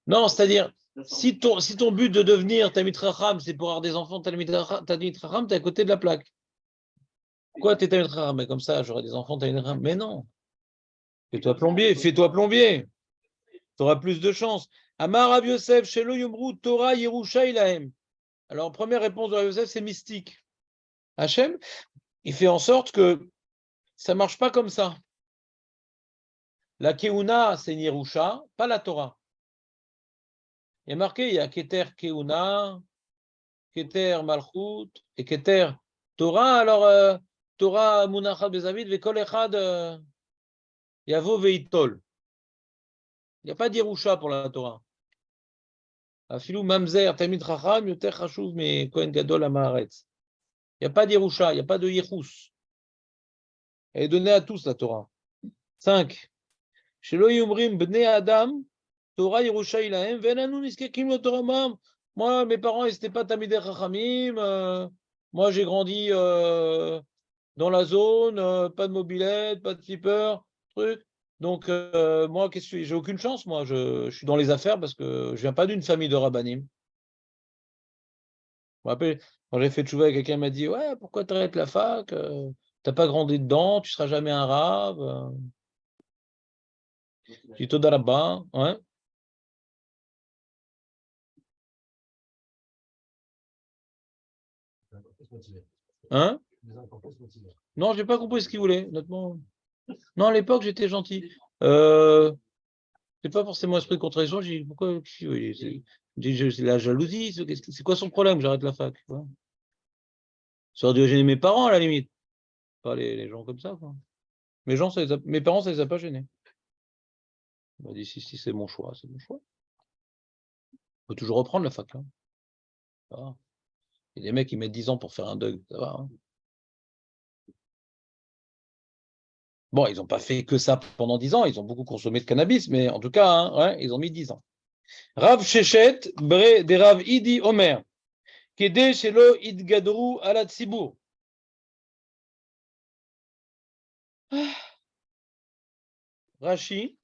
Non, c'est-à-dire, si ton but de devenir Talmid Chacham, c'est pour avoir des enfants Talmid Chacham, t'es à côté de la plaque. Pourquoi t'es Talmid Chacham? Mais comme ça, j'aurai des enfants Talmid Chacham. Mais non, fais-toi plombier, fais-toi plombier. Tu auras plus de chance. Amar Rav Yosef, Shelo Yomru, Torah Yerusha Ilahem. Alors, première réponse de Rav Yosef, c'est mystique. Hachem, il fait en sorte que ça ne marche pas comme ça. La Keuna, c'est une Yerusha, pas la Torah. Il y a marqué, il y a Keter Keuna, Keter Malchut et Keter Torah. Alors, Torah Munachad Bezavid, Vekol Echad Yavo Veitol. Il n'y a pas d'Yerusha pour la Torah. Afilou Mamzer Tamid Chacham Yoter Chashuv mais Kohen Gadol Amaharetz. Il n'y a pas d'Yerusha, il n'y a pas de Yechus. Elle est donnée à tous la Torah. 5. Shelo Yomrim Bnei Adam Torah Yerusha Ilahem Venanu Niskekim lo Torah Mam. Moi, mes parents, ils n'étaient pas Tamidei Chachamim. Moi, j'ai grandi dans la zone, pas de mobilette, pas de flipper, truc. Donc, moi, j'ai aucune chance. Moi, je suis dans les affaires parce que je viens pas d'une famille de rabbanim. Je me rappelle, quand j'ai fait tchouva, quelqu'un m'a dit, ouais, pourquoi t'arrêtes la fac? T'as pas grandi dedans, tu seras jamais un rave. J'ai dit, Toda Rabba, ouais. Hein? Non, j'ai pas compris ce qu'il voulait, honnêtement. Non, à l'époque, j'étais gentil. C'est pas forcément esprit de contradiction. J'ai dit, pourquoi c'est la jalousie? C'est quoi son problème? J'arrête la fac. Quoi. Ça aurait dû gêner mes parents, à la limite. Pas les gens comme ça. Quoi. Mes parents, ça les a pas gênés. On m'a dit, si, c'est mon choix, c'est mon choix. On peut toujours reprendre la fac. Hein. Ça va. Il y a des mecs qui mettent 10 ans pour faire un DUG. Ça va. Hein. Bon, ils n'ont pas fait que ça pendant 10 ans. Ils ont beaucoup consommé de cannabis, mais en tout cas, hein, ouais, ils ont mis 10 ans. Rav Shechet, Bre de Rav Idi Omer. Kede Shelo Idgadru ala Tzibur. Rashi,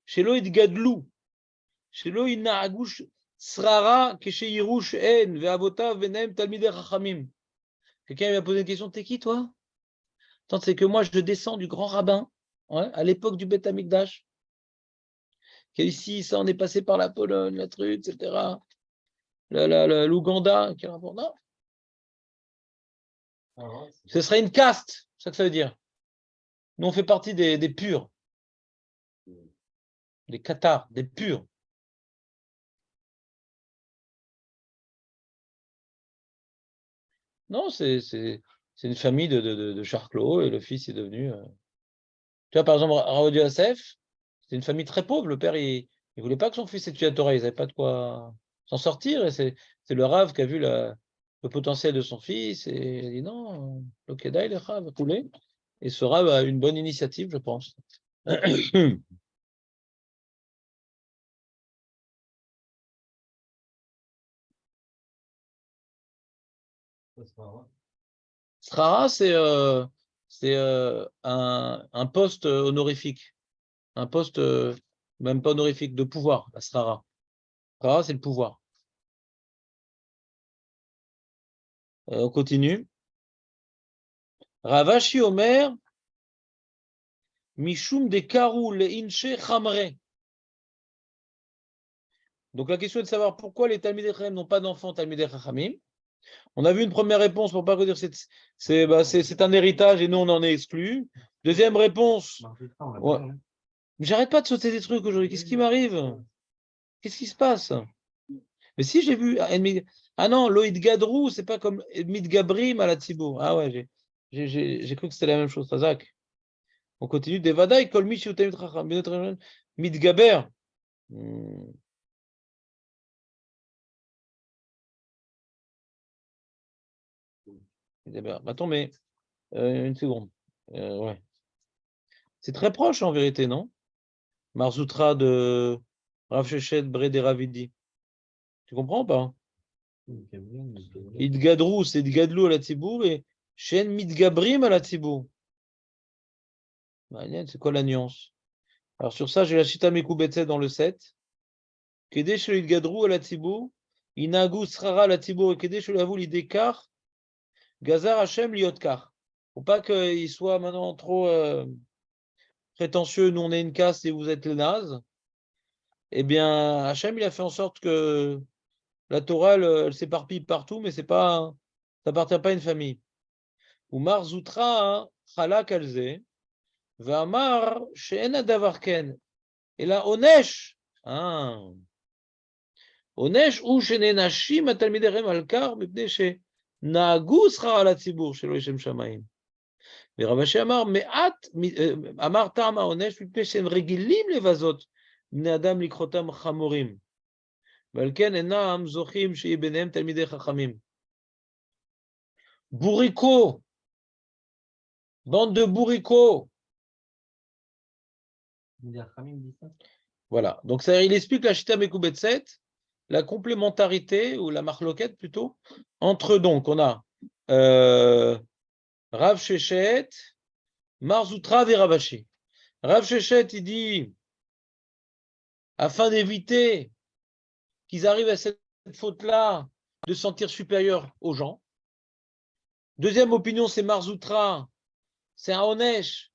Shelo Idgadlu. Shelo Inaagush Srara Kesheyirush En Veavota Venem Talmidei Chachamim. Quelqu'un m'a posé une question, t'es qui toi? Tant c'est que moi je descends du grand rabbin, ouais, à l'époque du Beth Amikdash. Ici, ça, on est passé par la Pologne, la truc, etc. L'Ouganda, quel rapport? Non. Ce serait une caste, c'est ça que ça veut dire. Nous, on fait partie des purs, des cathares, des purs. Non, c'est une famille de charclos et le fils est devenu. Tu vois, par exemple, Raoud Yosef, c'est une famille très pauvre. Le père, il ne voulait pas que son fils étudie la Torah. Ils n'avaient pas de quoi s'en sortir. Et c'est le Rav qui a vu le potentiel de son fils et il a dit non, le Kedai, le Rav, rouler. Et ce Rav a une bonne initiative, je pense. Srara, c'est un poste honorifique. Un poste, même pas honorifique, de pouvoir, la Srara. Srara, c'est le pouvoir. On continue. Ravashi Omer, Mishum de Karou le Inche Chamre. Donc la question est de savoir pourquoi les Talmidei Chachamim n'ont pas d'enfants Talmidei Chachamim. On a vu une première réponse pour pas dire c'est un héritage et nous on en est exclu. Deuxième réponse. Ouais. Mais j'arrête pas de sauter des trucs aujourd'hui. Qu'est-ce qui m'arrive? Qu'est-ce qui se passe? Mais si j'ai vu. Ah non, Loïd Gadrou, c'est pas comme Midgabrim à la Tzibour. Ah ouais, j'ai cru que c'était la même chose. Razak. On continue. Devadaï, Kolmi, Midgaber. Attends, mais une seconde. Ouais. C'est très proche en vérité, non? Marzoutra de Rav Sheshet Bred et Ravidi. Tu comprends ou pas? Idgadrou, c'est Idgadlou à la Tzibour et Shen Midgabrim à la Tzibour. C'est quoi la nuance? Alors sur ça, j'ai la Shita Mekubetze dans le 7. Kede shel Idgadrou à la Tzibour, Inagu Srara à la Tzibour et Kede shel Avou l'Idekar, Gazar Hashem Liotkar. Faut pas qu'il soit maintenant trop prétentieux, nous on est une caste et vous êtes les nazes. Eh bien, Hachem, il a fait en sorte que la Torah, elle s'éparpille partout, mais ça appartient pas à une famille. Umar Zoutra, Chala Kalze, Vamar, Sheena Davarken. Et là, Onesh, Onesh, ou Shenenashim, Atalmiderem Alkar, Mipne She, Naagus Ra Tzibur, Shelo Yeshem Shamayim. Mais Ravashi Amar, Me'at, Amar Tama Onesh, Mipne Shen Regilim Levazot, Bne Adam Likrotam Chamorim. Balken Enam Zochim Shei Benem Talmidei Chachamim. Bourrico, bande de bourricots. Voilà. Donc ça, il explique la Shita Mekubetset, la complémentarité ou la marloquette plutôt entre donc on a Rav Sheshet, Marzoutra et Ravashi. Rav Sheshet il dit afin d'éviter qu'ils arrivent à cette faute-là de se sentir supérieurs aux gens. Deuxième opinion, c'est Marzoutra, c'est un Onesh,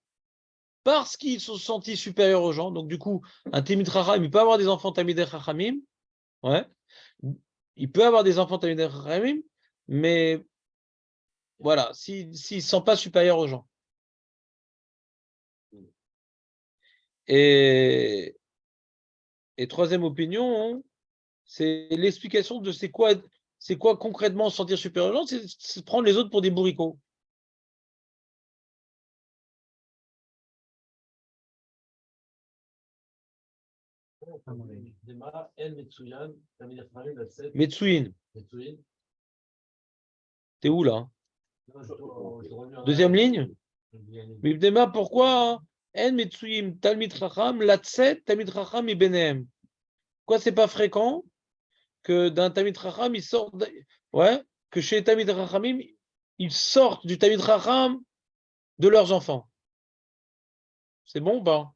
parce qu'ils se sont sentis supérieurs aux gens. Donc, du coup, un Timid Chacham, il peut avoir des enfants Tamidei Chachamim. Ouais. Il peut avoir des enfants Tamidei Chachamim, mais voilà, s'il ne se sent pas supérieur aux gens. Et troisième opinion, c'est l'explication de c'est quoi concrètement se sentir supérieur aux gens, c'est prendre les autres pour des bourricots. Metsuin, t'es où là? Deuxième ligne? Mibdema, pourquoi? En Metsuim, Talmid Chacham, Latset, Talmid Chacham, Ibenem. Pourquoi c'est pas fréquent que d'un Talmid Chacham, il sorte, ouais, que chez Talmid Chachamim, ils sortent du Talmid Chacham de leurs enfants. C'est bon ou pas?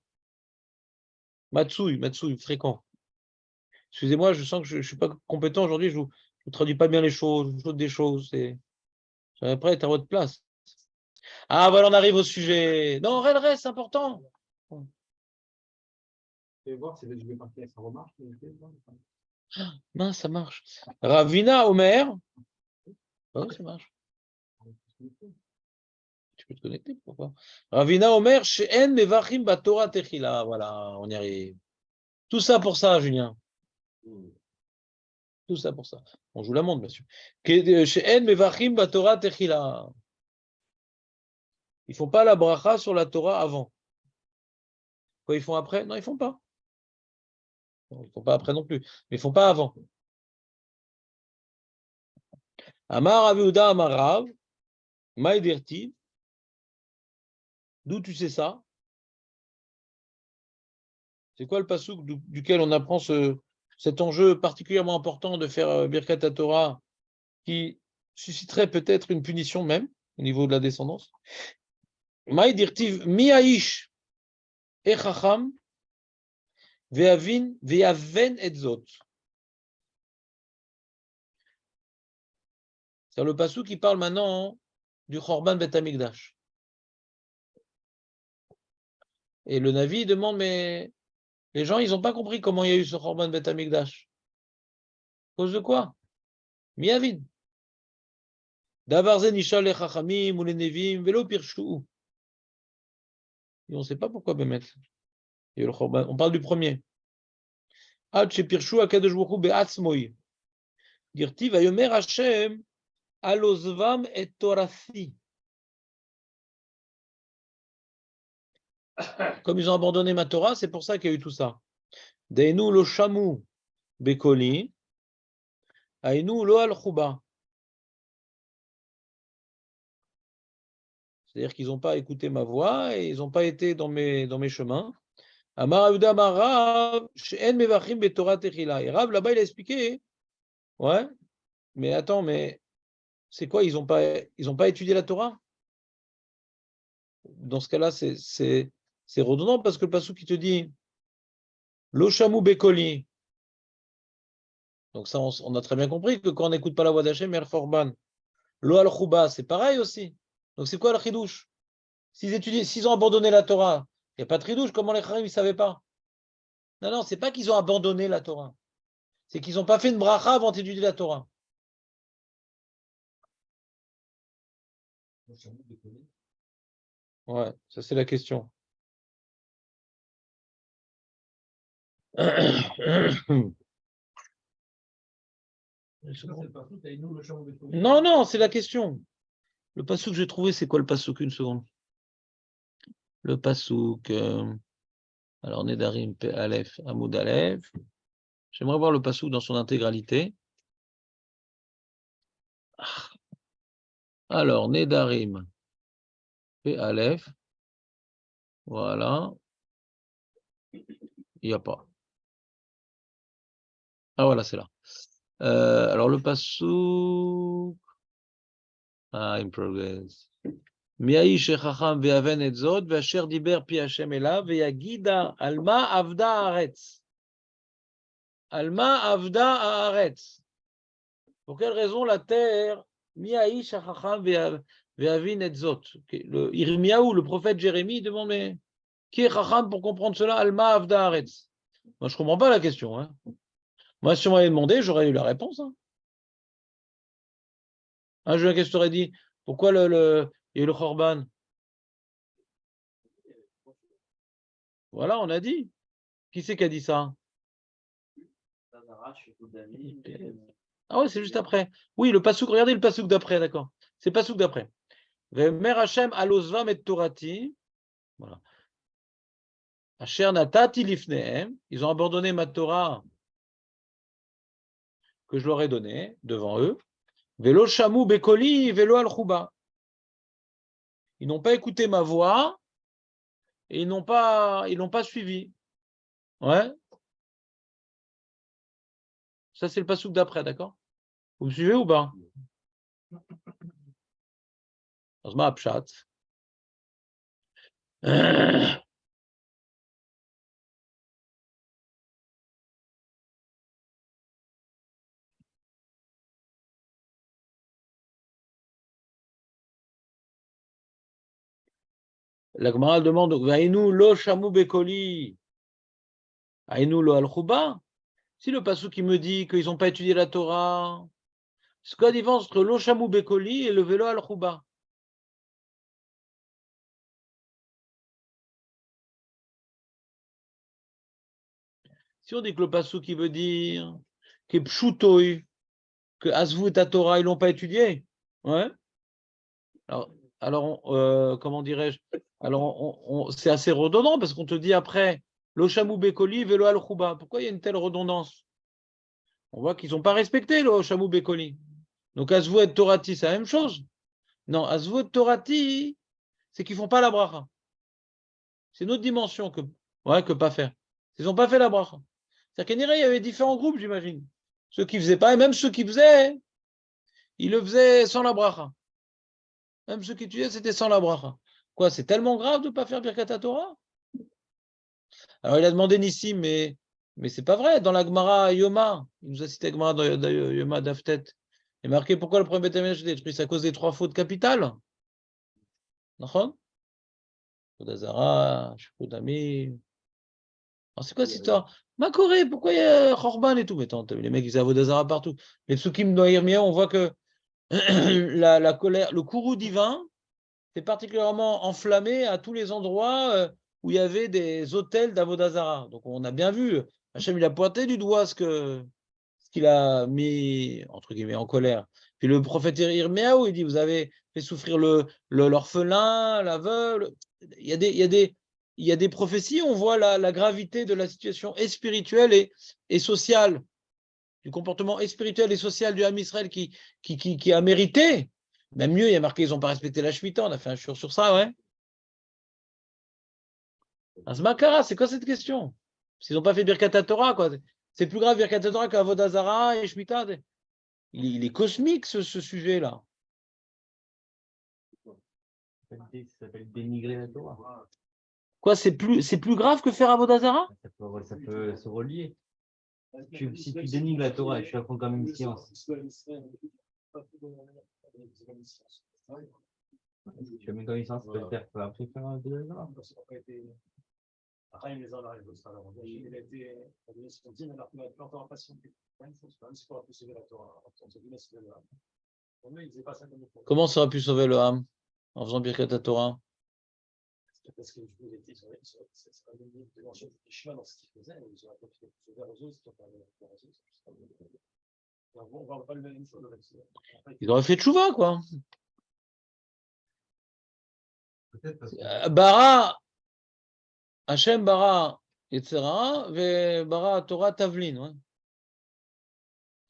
Matsui, fréquent. Excusez-moi, je sens que je ne suis pas compétent aujourd'hui, je ne vous traduis pas bien les choses, je vous des choses. J'aimerais pas être à votre place. Ah, voilà, on arrive au sujet. Non, reste, c'est important. Je vais voir si je vais partir, ça remarche. Mince, ça marche. Ravina Omer. Oui, ça marche. Tu peux te connecter, pourquoi? Ravina Omer, She'en Mevachim Batora Techila. Voilà, on y arrive. Tout ça pour ça, Julien. Tout ça pour ça. On joue la montre, bien sûr. She'en Mevachim Batora Techila. Ils ne font pas la bracha sur la Torah avant. Quoi, ils font après? Non, ils ne font pas. Ils ne font pas après non plus. Mais ils ne font pas avant. Amar Aviuda Amarav, Maïdirti. D'où tu sais ça? C'est quoi le passouk duquel on apprend cet enjeu particulièrement important de faire Birkat Torah qui susciterait peut-être une punition même au niveau de la descendance? Maïdirti miaïsh echacham ve'avin ve'aven etzot. C'est le passouk qui parle maintenant du Chorban Bet Hamikdash. Et le Navi demande, mais les gens, ils n'ont pas compris comment il y a eu ce Chorban Bet Hamikdash. À cause de quoi? Miavin. Davarzen Ishal le Chachamim ou les Nevim, Velo Pirchou. Et on ne sait pas pourquoi Bémet. On parle du premier. Ad chez Pirchou, Akadosh Baruch Hu Be'atzmoi. Dirti Vayomer Hashem Alozvam et Torathi. Comme ils ont abandonné ma Torah, c'est pour ça qu'il y a eu tout ça. Deinu lo shamu bekoli, ainu lo al chuba. C'est-à-dire qu'ils n'ont pas écouté ma voix et ils n'ont pas été dans mes chemins. Amar Aouda Amar She'en Mevachim Betorah Techila. Et Rav, là-bas, il a expliqué. Ouais, mais attends, mais c'est quoi? Ils n'ont pas étudié la Torah? Dans ce cas-là, c'est redondant parce que le passouk qui te dit Lo Shamu Bekoli. Donc ça, on a très bien compris que quand on n'écoute pas la voix d'Hachem, il y a le Forban. Lo al Chuba, c'est pareil aussi. Donc c'est quoi le chidouche? S'ils ont abandonné la Torah, il n'y a pas de chidouche. Comment les Charim ne savaient pas? Non, c'est pas qu'ils ont abandonné la Torah. C'est qu'ils n'ont pas fait une bracha avant d'étudier la Torah. Ouais, ça c'est la question. Non, c'est la question. Le passouk que j'ai trouvé, c'est quoi le passouk? Une seconde. Le passouk. Alors, Nedarim, P, Aleph, Hamoud Aleph. J'aimerais voir le passouk dans son intégralité. Alors, Nedarim, P, Aleph. Voilà. Il n'y a pas. Ah, voilà, c'est là. Alors, le passouk. Ah, in progress. Miaï Chacham ve'aven et zot, ve'asher diber pi Hashem elav, ve'yagida alma avda haaretz. Alma avda haaretz. Pour quelle raison la terre, Miaï Chacham ve'avin et zot. Le Irmiaou, le prophète Jérémie, demande, mais qui est Chacham pour comprendre cela? Alma avda haaretz. Moi, je ne comprends pas la question. Hein. Moi, si on m'avait demandé, j'aurais eu la réponse. Hein. Hein, qu'est-ce que je t'aurais dit? Pourquoi il y a eu le Khorban? Voilà, on a dit. Qui c'est qui a dit ça? Ah ouais, c'est juste après. Oui, le passouk, regardez le passouk d'après, d'accord. C'est le passouk d'après. Ve'mer Hashem alozvam et torati. Voilà. Asher natati lifnehem. Ils ont abandonné ma Torah que je leur ai donnée devant eux. Velo shamu bekoli velo al chuba. Ils n'ont pas écouté ma voix et ils n'ont pas suivi. Ouais. Ça, c'est le passouk d'après, d'accord? Vous me suivez ou pas? Azma apshat. La Gemara demande Vainu lo shamu bekoli. Ainu lo al chuba. Si le passouk qui me dit qu'ils n'ont pas étudié la Torah, c'est quoi la différence entre lo shamu bekoli et le velo al chuba? Si on dit que le passouk qui veut dire que pshutoy, que asvu et ta Torah, ils l'ont pas étudié, ouais. Alors comment dirais-je? Alors c'est assez redondant parce qu'on te dit après lo shamu bekoli velo al chuba. Pourquoi il y a une telle redondance? On voit qu'ils n'ont pas respecté le shamu bekoli. Donc asvu et torati, c'est la même chose. Non, asvu et torati, c'est qu'ils font pas la bracha. C'est une autre dimension que pas faire. Ils n'ont pas fait la bracha. C'est-à-dire qu'il y avait différents groupes, j'imagine. Ceux qui ne faisaient pas, et même ceux qui faisaient, ils le faisaient sans la bracha. Même ceux qui tuaient, c'était sans la bracha. Quoi, c'est tellement grave de ne pas faire Birkat Torah? Alors il a demandé Nissim, mais c'est pas vrai. Dans la Gemara Yoma, il nous a cité la Gemara dans Yoma d'Aftet. Il est marqué pourquoi le premier Beth Amikdash est détruit? C'est à cause des 3 fautes capitales. D'accord? Kodazara, Shukudami. Alors c'est quoi cette histoire? Ma Corée, pourquoi il y a Khorban et tout? Mais attends, les mecs, ils avaient Vodazara partout. Les Tsukim Noirmia, on voit que la colère, le courroux divin, c'est particulièrement enflammé à tous les endroits où il y avait des hôtels d'Avodazara. Donc on a bien vu, Hachem il a pointé du doigt ce qu'il a mis, entre guillemets, en colère. Puis le prophète Irmiaou, il dit, vous avez fait souffrir l'orphelin, la veuve. Il y il y a des prophéties, on voit la gravité de la situation et spirituelle et sociale, du comportement et spirituel et social du Ham Israël qui a mérité. Même mieux, il y a marqué, ils n'ont pas respecté la Shemitah, on a fait un shiur sur ça, ouais. Asmakara, c'est quoi cette question? S'ils n'ont pas fait Birkat Torah, quoi. C'est plus grave Birkat Torah qu'Avodah Zarah et Shemitah. Il est cosmique, ce sujet-là. Ça s'appelle dénigrer la Torah. Quoi, c'est plus grave que faire Avodah Zarah? Ça peut se relier. Si tu dénigres la Torah et tu la prends comme une science, tu la mets comme une science, tu peux le faire après faire un Avodah Zarah. Comment ça aurait pu sauver le Ham en faisant Birkat Torah? Parce que je était sur c'est pas une dimension de chemin dans ce qu'il faisait, mais ils auraient pas pu se faire aux autres, on va pas le même chose. Ils auraient fait tchouva, quoi. Peut-être parce que. Bara, Hachem Bara, etc. Bara Torah Tavlin. Ouais.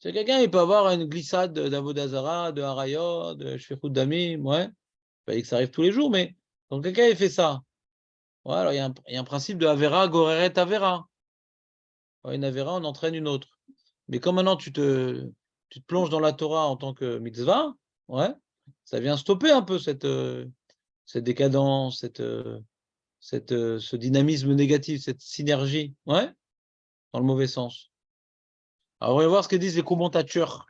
C'est quelqu'un, il peut avoir une glissade d'Avodah Zarah, de Harayot, de Shfichut Damim, ouais. Pas dit que ça arrive tous les jours, mais quand quelqu'un il fait ça, ouais, alors il y a un principe de Avera, Goreret Avera. Ouais, une Avera, on entraîne une autre. Mais comme maintenant tu te plonges dans la Torah en tant que mitzvah, ouais, ça vient stopper un peu cette décadence, ce dynamisme négatif, cette synergie, ouais, dans le mauvais sens. Alors, on va voir ce que disent les commentateurs.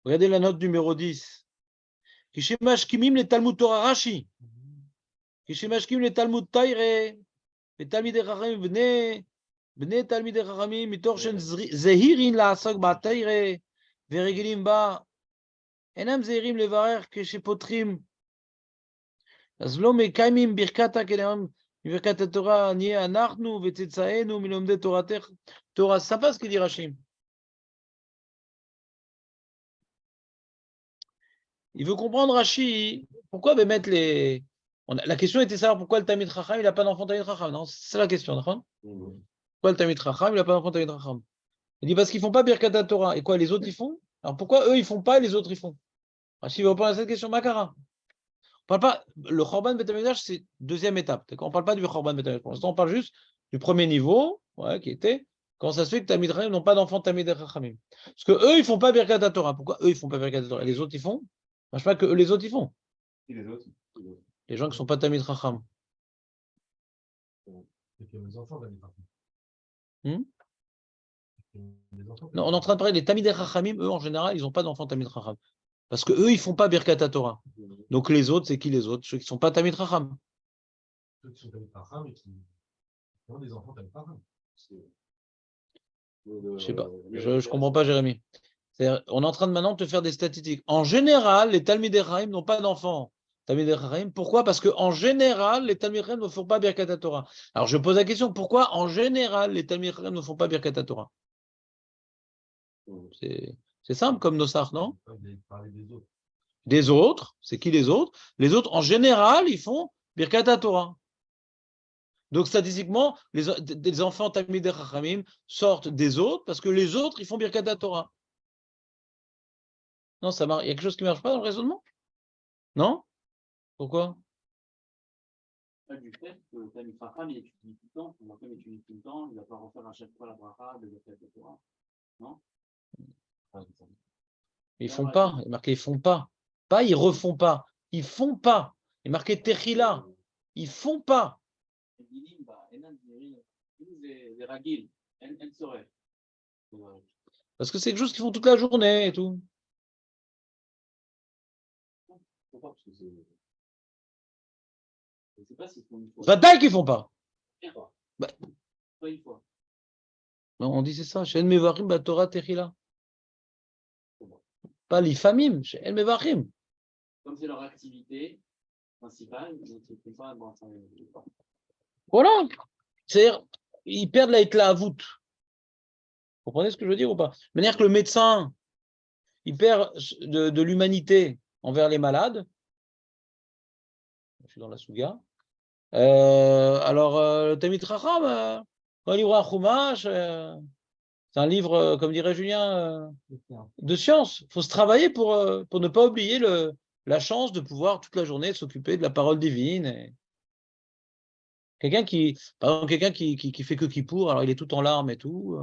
Regardez la note numéro 10. Kishemashkimim le Talmud Torah Rashi. Kishemashkim le Talmud Taire. Le Talmid Chachamim bnei Talmid Chachamim mitוך שהם זהירים לעסוק בתורה ורגילים בה. אינם זהירים לברך כשפותחים. אז לא מקיימים ברכתה כנאמר בברכת התורה, נהיה אנחנו וצאצאינו מלומדי תורתך. Torah, c'est sympa ce qu'il dit Rachim. Il veut comprendre Rashi, pourquoi mettre les. La question était de savoir pourquoi le Talmid Chacham, il n'a pas d'enfant Talmid Chacham. Non, c'est la question, d'accord? Pourquoi le Talmid Chacham, il n'a pas d'enfant Talmid Chacham? Il dit parce qu'ils ne font pas Birkat Torah. Et quoi, les autres, ils font? Alors pourquoi eux, ils ne font pas et les autres, ils font? Rashi va répondre à cette question, Makara. On parle pas, le Chorban Bet HaMikdash, c'est deuxième étape. On ne parle pas du Chorban Bet HaMikdash. Pour l'instant, on parle juste du premier niveau, ouais, qui était comment ça se fait que Talmid Chacham n'ont pas d'enfants Talmid Chachamim. Parce que eux, ils ne font pas Birkat Torah. Pourquoi eux, ils ne font pas Birkat Torah? Et les autres, ils font? Je ne sais pas que eux, les autres, ils font. Et les autres? Les gens qui ne sont pas Talmid Chacham. Les enfants Talmid Chacham. Non, on est en train de parler des Talmid Chachamim. Eux, en général, ils n'ont pas d'enfants Talmid Chacham. Parce que eux, ils ne font pas Birkat Torah. Donc les autres, c'est qui les autres? Ceux qui ne sont pas Talmid Chacham. Ceux qui sont Talmid Chacham et qui ont des enfants Talmid Chacham. Je ne sais pas. Je ne comprends pas, Jérémy. On est en train de maintenant te faire des statistiques. En général, les Talmidei Chachamim n'ont pas d'enfants. Talmidei Chachamim, pourquoi? Parce qu'en général, les Talmidei Chachamim ne font pas Birkat Torah. Alors je pose la question, pourquoi en général, les Talmidei Chachamim ne font pas Birkat Torah? C'est simple comme Nosach, non? Des autres, c'est qui les autres? Les autres, en général, ils font Birkat Torah. Donc, statistiquement, des enfants Talmidei Chachamim sortent des autres parce que les autres, ils font Birkat Torah. Non, ça marche. Il y a quelque chose qui ne marche pas dans le raisonnement? Non? Pourquoi? Du fait que le Talmid Chacham, il étudie tout le temps, comme il étudie tout le temps, il ne va pas refaire à chaque fois la bracha de Birkat Torah. Non? Ils font pas. Il est marqué ils font pas. Pas ils refont pas. Ils font pas. Il est marqué Techila. Ils font pas. Parce que c'est quelque chose qu'ils font toute la journée et tout. Vadaï qu'ils font pas. Bah, on dit c'est ça. Shen Mevarim Torah Techila. Pas l'ifamim. Shen Mevarim. Comme c'est leur activité principale, donc ils ne font pas. Voilà. C'est-à-dire, ils perdent la voûte. Vous comprenez ce que je veux dire ou pas? De manière que le médecin, il perd de l'humanité envers les malades. Je suis dans la Souga. Alors, le Talmid Chacham, quand il livre un Chumash, c'est un livre, comme dirait Julien, de science. Il faut se travailler pour ne pas oublier la chance de pouvoir toute la journée s'occuper de la parole divine. Et par exemple, quelqu'un qui fait que Kippour, alors il est tout en larmes et tout.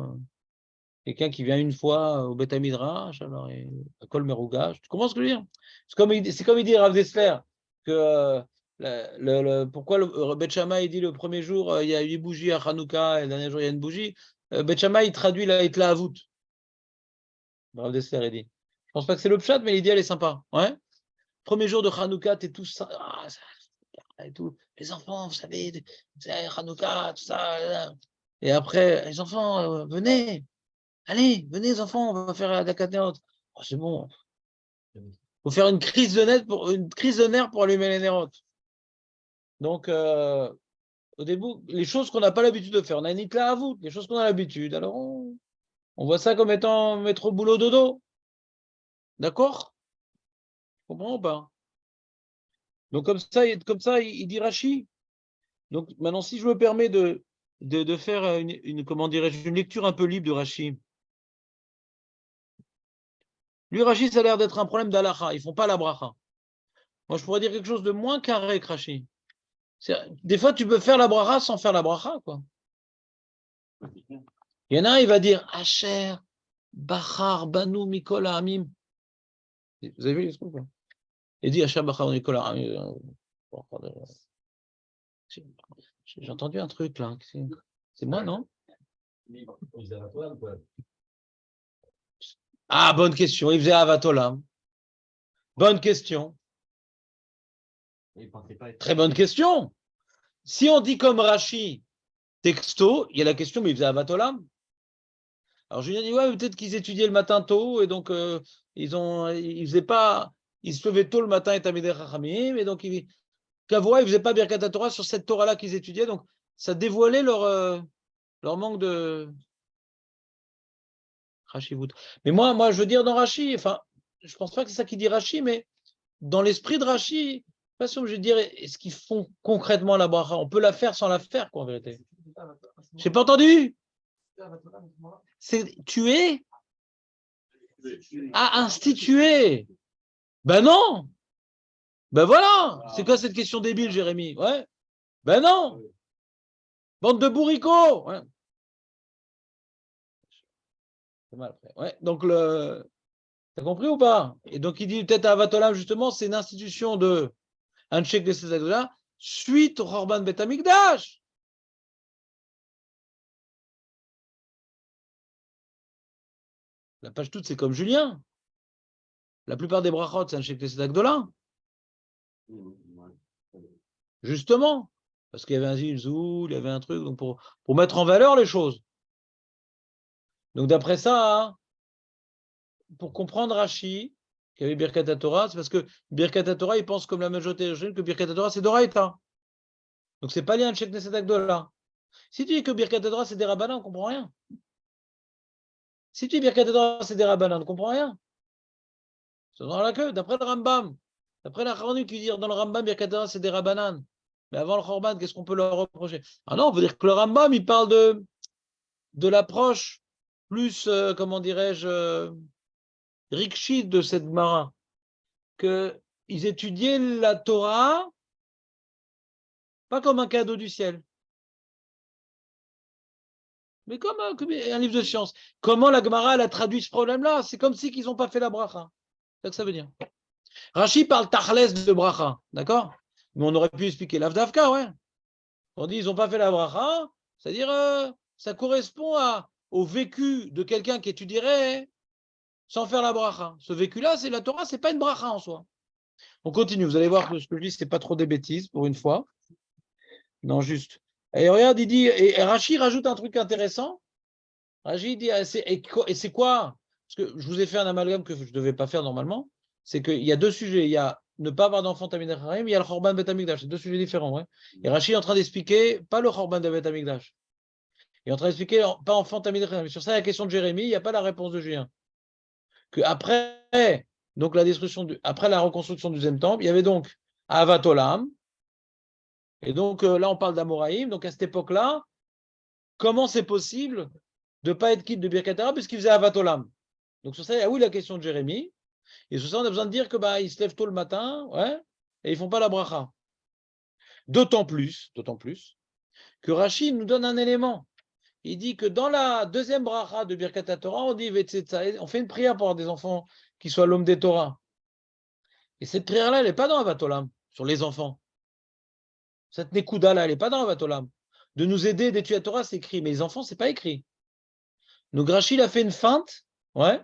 Quelqu'un qui vient une fois au Beth Midrash, alors il Kol Merougash. Tu comprends ce que je veux dire? C'est comme il dit Rav Dessler, que pourquoi le Beth Shammai dit le premier jour il y a 8 bougies à Hanouka et le dernier jour il y a une bougie. Beth Shammai il traduit la Hitla Avut. Rav Dessler il dit. Je pense pas que c'est le pshat, mais l'idée elle est sympa. Ouais. Premier jour de Hanouka, t'es tous et tout. Les enfants, vous savez, Hanouka, tout ça. Et après, les enfants, venez. Allez, venez les enfants, on va faire la caténote. Oh, c'est bon. Il faut faire une crise de nerfs pour allumer les nérotes. Donc, au début, les choses qu'on n'a pas l'habitude de faire, on a une hitla à vous, les choses qu'on a l'habitude. Alors, on voit ça comme étant métro boulot dodo. D'accord? Tu comprends ou pas? Donc, comme ça, il dit Rashi. Donc, maintenant, si je me permets de faire comment dirais-je, une lecture un peu libre de Rashi. Lui, Rashi, ça a l'air d'être un problème d'alacha. Ils ne font pas la bracha. Moi, je pourrais dire quelque chose de moins carré que Rashi. Des fois, tu peux faire la bracha sans faire la bracha, quoi. Il y en a un, il va dire Asher, Bachar, Banu, Mikol, Amim. Vous avez vu les trucs, quoi? Il dit Asher, Bachar, Mikol, Amim. J'ai entendu un truc, là. C'est moi, non? Ah, bonne question. Il faisait Avatolam. Bonne question. Très bonne question. Si on dit comme Rashi, texto, il y a la question, mais il faisait Avatolam. Alors Julien dit, ouais, peut-être qu'ils étudiaient le matin tôt, et donc ils faisaient pas, ils se levaient tôt le matin et Tamidei Chachamim, et donc Kavua, ils faisaient pas Birkat Torah sur cette Torah-là qu'ils étudiaient, donc ça dévoilait leur manque de Rashi-vout. Mais moi, je veux dire dans Rashi, enfin, je pense pas que c'est ça qui dit Rashi, mais dans l'esprit de Rashi, pas sûr que je veux dire, est-ce qu'ils font concrètement la bracha? On peut la faire sans la faire, quoi, en vérité. J'ai pas entendu. C'est tuer à instituer. Ben non. Ben voilà. C'est quoi cette question débile, Jérémy? Ouais. Ben non. Bande de bourricots. Ouais. C'est mal après. Ouais. Donc t'as compris ou pas? Et donc il dit peut-être à Avatolam, justement, c'est une institution de un tchèque de ces actes-là suite au Khorban Bet Hamikdash. La page toute, c'est comme Julien. La plupart des brachot, c'est un chèque de cet acte-là. Justement. Parce qu'il y avait un zilzoul, il y avait un truc, donc pour mettre en valeur les choses. Donc d'après ça, hein, pour comprendre Rashi, qui avait Birkat Torah, c'est parce que Birkat Torah, il pense comme la majorité des gens que Birkat Torah, c'est Doraïta. Donc c'est pas lié à un chèque de cet acte-là. Si tu dis que Birkat Torah, c'est des rabbins, on ne comprend rien. Si tu dis Birkat Torah, c'est des rabbins, on ne comprend rien. C'est dans la queue, d'après le Rambam. D'après la Kharanu qui dit dans le Rambam, Birkat Torah, c'est des rabbananes. Mais avant le Khorban, qu'est-ce qu'on peut leur reprocher? Ah non, on veut dire que le Rambam, il parle de l'approche plus, comment dirais-je, rikshit de cette Gemara. Qu'ils étudiaient la Torah, pas comme un cadeau du ciel, mais comme un livre de science. Comment la Gemara elle a traduit ce problème-là? C'est comme si qu'ils n'ont pas fait la bracha. C'est ça que ça veut dire. Rashi parle tachles de bracha, d'accord? Mais on aurait pu expliquer l'avdavka, ouais. On dit ils n'ont pas fait la bracha, c'est-à-dire ça correspond au vécu de quelqu'un qui étudierait sans faire la bracha. Ce vécu-là, c'est la Torah, c'est pas une bracha en soi. On continue, vous allez voir que ce que je dis, c'est pas trop des bêtises pour une fois. Non, juste. Et regarde, il dit, et Rashi rajoute un truc intéressant. Rashi dit, et c'est quoi? Parce que je vous ai fait un amalgame que je ne devais pas faire normalement. C'est qu'il y a deux sujets. Il y a ne pas avoir d'enfant Tamid Hacharim, il y a le Khorban Bet Hamikdash. C'est deux sujets différents. Ouais. Et Rashi est en train d'expliquer, pas le Khorban de Bet Hamikdash. Il est en train d'expliquer, pas enfant Tamid Chachamim. Mais sur ça, la question de Jérémie, il n'y a pas la réponse de Julien. Que après, donc après la reconstruction du deuxième temple, il y avait donc Avat Olam. Et donc là, on parle d'Amoraïm. Donc à cette époque-là, comment c'est possible de ne pas être quitte de Birkat Hara puisqu'il faisait Avat Olam? Donc sur ça, il y a oui la question de Jérémie. Et sur ça, on a besoin de dire que ils se lèvent tôt le matin, ouais, et ils font pas la bracha. D'autant plus que Rachid nous donne un élément. Il dit que dans la deuxième bracha de Birkat Torah, on dit on fait une prière pour avoir des enfants qui soient l'homme des Torah. Et cette prière-là, elle n'est pas dans Avat Olam, sur les enfants. Cette Nekuda-là, elle n'est pas dans Avat Olam. De nous aider d'étudier la Torah, c'est écrit, mais les enfants, c'est pas écrit. Donc Rachid a fait une feinte, ouais,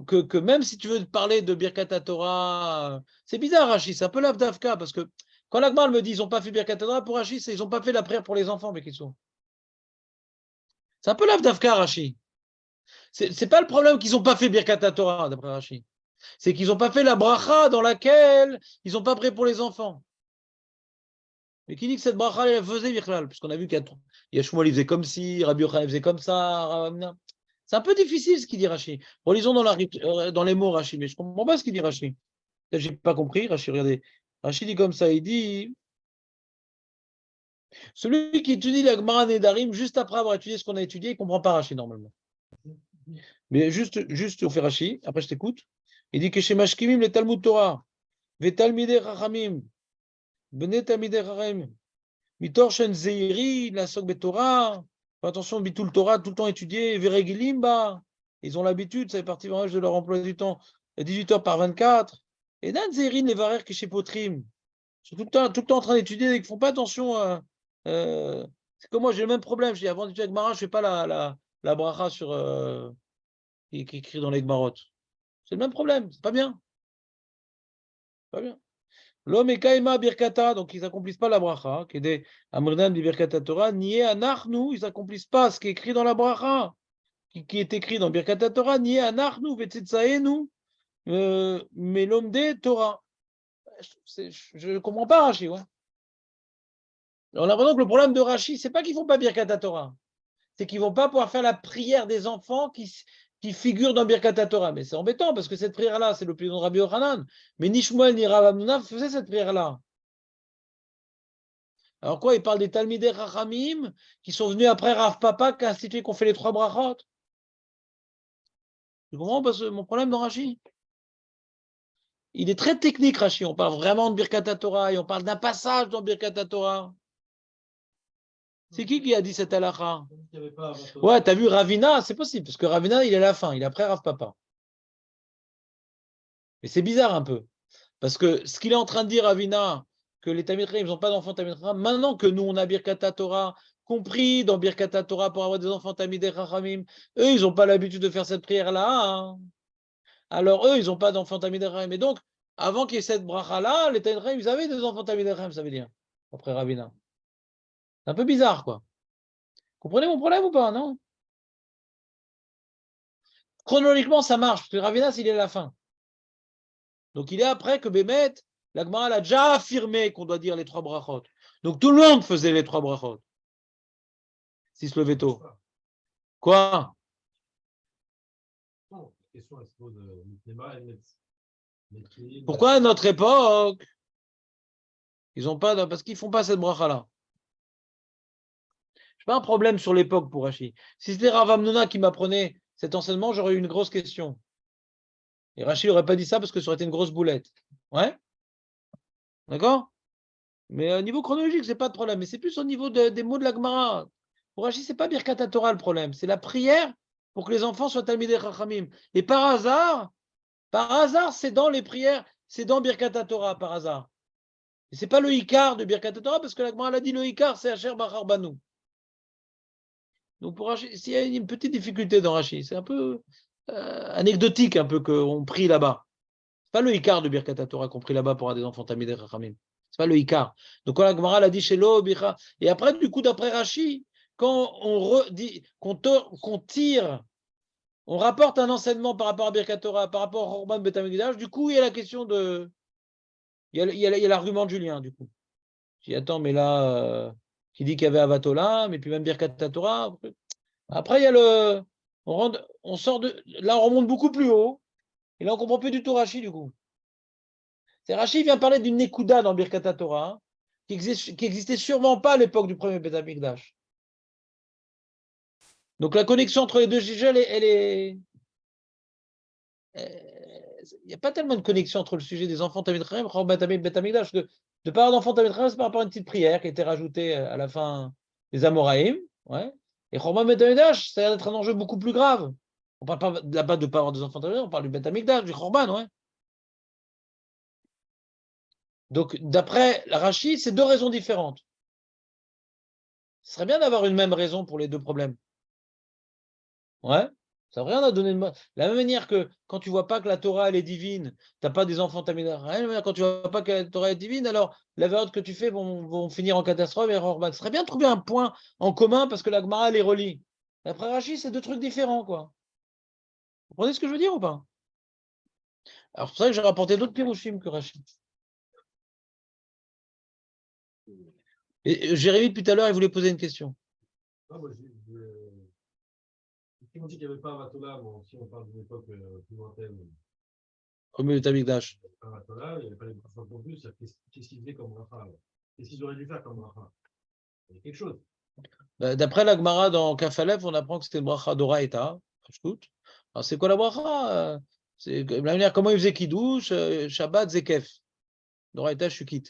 que même si tu veux parler de Birkat Torah, c'est bizarre, Rachid, c'est un peu l'Avdavka, parce que quand l'Agmar me dit ils n'ont pas fait Birkat Torah, pour Rachid, ils n'ont pas fait la prière pour les enfants, mais qu'ils sont. C'est un peu l'Avdavka, Rachid. C'est pas le problème qu'ils n'ont pas fait Birkat Torah, d'après Rachid. C'est qu'ils n'ont pas fait la bracha dans laquelle ils n'ont pas prié pour les enfants. Mais qui dit que cette bracha, elle faisait Birklal, puisqu'on a vu qu'il y a Shmuel, il faisait comme ci, Rabbi Yochanan, il faisait comme ça. C'est un peu difficile ce qu'il dit Rachid. Relisons dans les mots Rachid, mais je ne comprends pas ce qu'il dit Rachid. Je n'ai pas compris, Rachid, regardez. Rachid dit comme ça, il dit celui qui étudie la Gemara Nedarim juste après avoir étudié ce qu'on a étudié, il ne comprend pas Rachid normalement. Mais juste on fait Rachid, après je t'écoute. Il dit que chez Mashkimim, le Talmud Torah, Vetalmidei Chachamim, Bene Talmidei Chachamim, Mitor Shen Zeiri, la Sok Betorah, attention, Bitul Torah, tout le temps étudié, Veregilimba, ils ont l'habitude, ça fait partie vraiment de leur emploi du temps, à 18h par 24. Et Dan Zeirin, les Varer qui chez Potrim, ils sont tout le temps en train d'étudier, ils ne font pas attention. C'est comme moi, j'ai le même problème. Je dis, avant d'étudier avec Mara, je ne fais pas la bracha qui est écrit dans les Gmarot. C'est le même problème, c'est pas bien. Pas bien. L'homme est kaima birkata, donc ils n'accomplissent pas la bracha, qui est des amrinan bi birkata Torah, nié anachnu, ils n'accomplissent pas ce qui est écrit dans la bracha, qui est écrit dans birkata Torah, nié anachnu, vetzitzaenu, melomde Torah. Je ne comprends pas Rashi, ouais. On a l'impression que le problème de Rashi, c'est pas qu'ils ne font pas birkata Torah, c'est qu'ils ne vont pas pouvoir faire la prière des enfants qui figurent dans Birkat Torah. Mais c'est embêtant parce que cette prière-là, c'est le plus de Rabbi Yochanan. Mais ni Shmuel ni Rav Hamnuna faisaient cette prière-là. Alors quoi, il parle des Talmidei Chachamim qui sont venus après Rav Papa qui a institué qu'on fait les 3 brachot. Tu comprends parce que mon problème dans Rashi, il est très technique, Rashi. On parle vraiment de Birkat Torah et on parle d'un passage dans Birkat Torah. C'est qui a dit cette halakha? Ouais, t'as vu Ravina, c'est possible, parce que Ravina, il est à la fin, il est après Rav Papa. Mais c'est bizarre un peu, parce que ce qu'il est en train de dire, Ravina, que les Talmidei Chachamim, ils n'ont pas d'enfants Talmidei Chachamim, maintenant que nous, on a Birkat Torah, compris dans Birkat Torah pour avoir des enfants Talmidei Chachamim, eux, ils n'ont pas l'habitude de faire cette prière-là. Hein. Alors, eux, ils n'ont pas d'enfants Talmidei Chachamim. Et donc, avant qu'il y ait cette bracha-là, les Talmidei Chachamim, ils avaient des enfants Talmidei Chachamim, ça veut dire, après Ravina. C'est un peu bizarre, quoi. Comprenez mon problème ou pas, non? Chronologiquement, ça marche, parce que Ravina, il est à la fin. Donc, il est après que Bémet, la Gemara a déjà affirmé qu'on doit dire les 3 brachot. Donc, tout le monde faisait les 3 brachot. Si se levait tôt. Quoi? Pourquoi à notre époque, ils n'ont pas, parce qu'ils ne font pas cette bracha-là? Je n'ai pas un problème sur l'époque pour Rashi. Si c'était Rav Hamnuna qui m'apprenait cet enseignement, j'aurais eu une grosse question. Et Rashi n'aurait pas dit ça parce que ça aurait été une grosse boulette. Ouais? D'accord? Mais au niveau chronologique, c'est pas de problème. Mais c'est plus au niveau des mots de la Gemara. Pour Rashi, c'est pas Birkat Torah le problème. C'est la prière pour que les enfants soient Talmidei Chachamim. Et par hasard, c'est dans les prières, c'est dans Birkat Torah, par hasard. Et c'est pas le Ikar de Birkat Torah parce que la Gemara a dit le Ikar, c'est Asher Bachar Banu. Donc pour Rashi, s'il y a une petite difficulté dans Rashi, c'est un peu anecdotique un peu qu'on prie là-bas. C'est pas le Ikar de Birkat Torah qu'on prie là-bas pour avoir des enfants Talmidei Chachamim. C'est pas le Ikar. Donc quand la Gemara l'a dit chez Lo, Bicha, et après du coup d'après Rashi, quand qu'on tire, on rapporte un enseignement par rapport à Birkat Torah, par rapport à Orban Bet Hamikdash, du coup il y a la question de, il y a l'argument de Julien du coup. Je dis attends mais là, qui dit qu'il y avait Avatola, mais puis même Birkat Torah. Après, il y a le. On sort de. Là, on remonte beaucoup plus haut. Et là, on ne comprend plus du tout Rashi, du coup. C'est Rashi vient parler d'une Nekuda dans Birkat Torah, hein, qui existait sûrement pas à l'époque du premier Beth Amikdash. Donc la connexion entre les deux sujets, elle est. Il n'y a pas tellement de connexion entre le sujet des enfants Tamid Chachamim et Beth Amikdash. De parler d'enfants Tamid Chachamim, c'est par rapport à une petite prière qui a été rajoutée à la fin des Amoraïm. Ouais. Et Chorban Beth Amikdash, ça a l'air d'être un enjeu beaucoup plus grave. On ne parle pas là-bas de ne pas avoir des enfants Tamid Chachamim, on parle du Beth Amikdash, du Chorban, ouais. Donc, d'après la Rashi, c'est deux raisons différentes. Ce serait bien d'avoir une même raison pour les deux problèmes. Ouais. Ça n'a rien à donner de mal. De la même manière que quand tu ne vois pas que la Torah elle est divine, tu n'as pas des enfants Tamid Chachamim, quand tu ne vois pas que la Torah est divine, alors les variantes que tu fais vont finir en catastrophe et en Orban. Ce serait bien de trouver un point en commun parce que la Gemara les relie. D'après Rashi, c'est deux trucs différents, quoi. Vous comprenez ce que je veux dire ou pas? Alors, c'est pour ça que j'ai rapporté d'autres pirouchim que Rashi. Et Jérémy, depuis tout à l'heure, il voulait poser une question. Ah, moi, si on dit qu'il n'y avait pas Avatola, bon, si on parle d'une époque plus lointaine, Au milieu de Tamikdash. Avatola, il n'y avait pas les bracha non plus. Qu'est-ce qu'ils faisaient comme bracha? Qu'est-ce qu'ils auraient dû faire comme bracha? Il y a quelque chose. D'après la Gemara dans Kafalef, on apprend que c'était le bracha d'Oraïta. Alors, c'est quoi la bracha? C'est la manière comment il faisait Kiddush, Shabbat, Zekef. D'Oraïta, Shukit.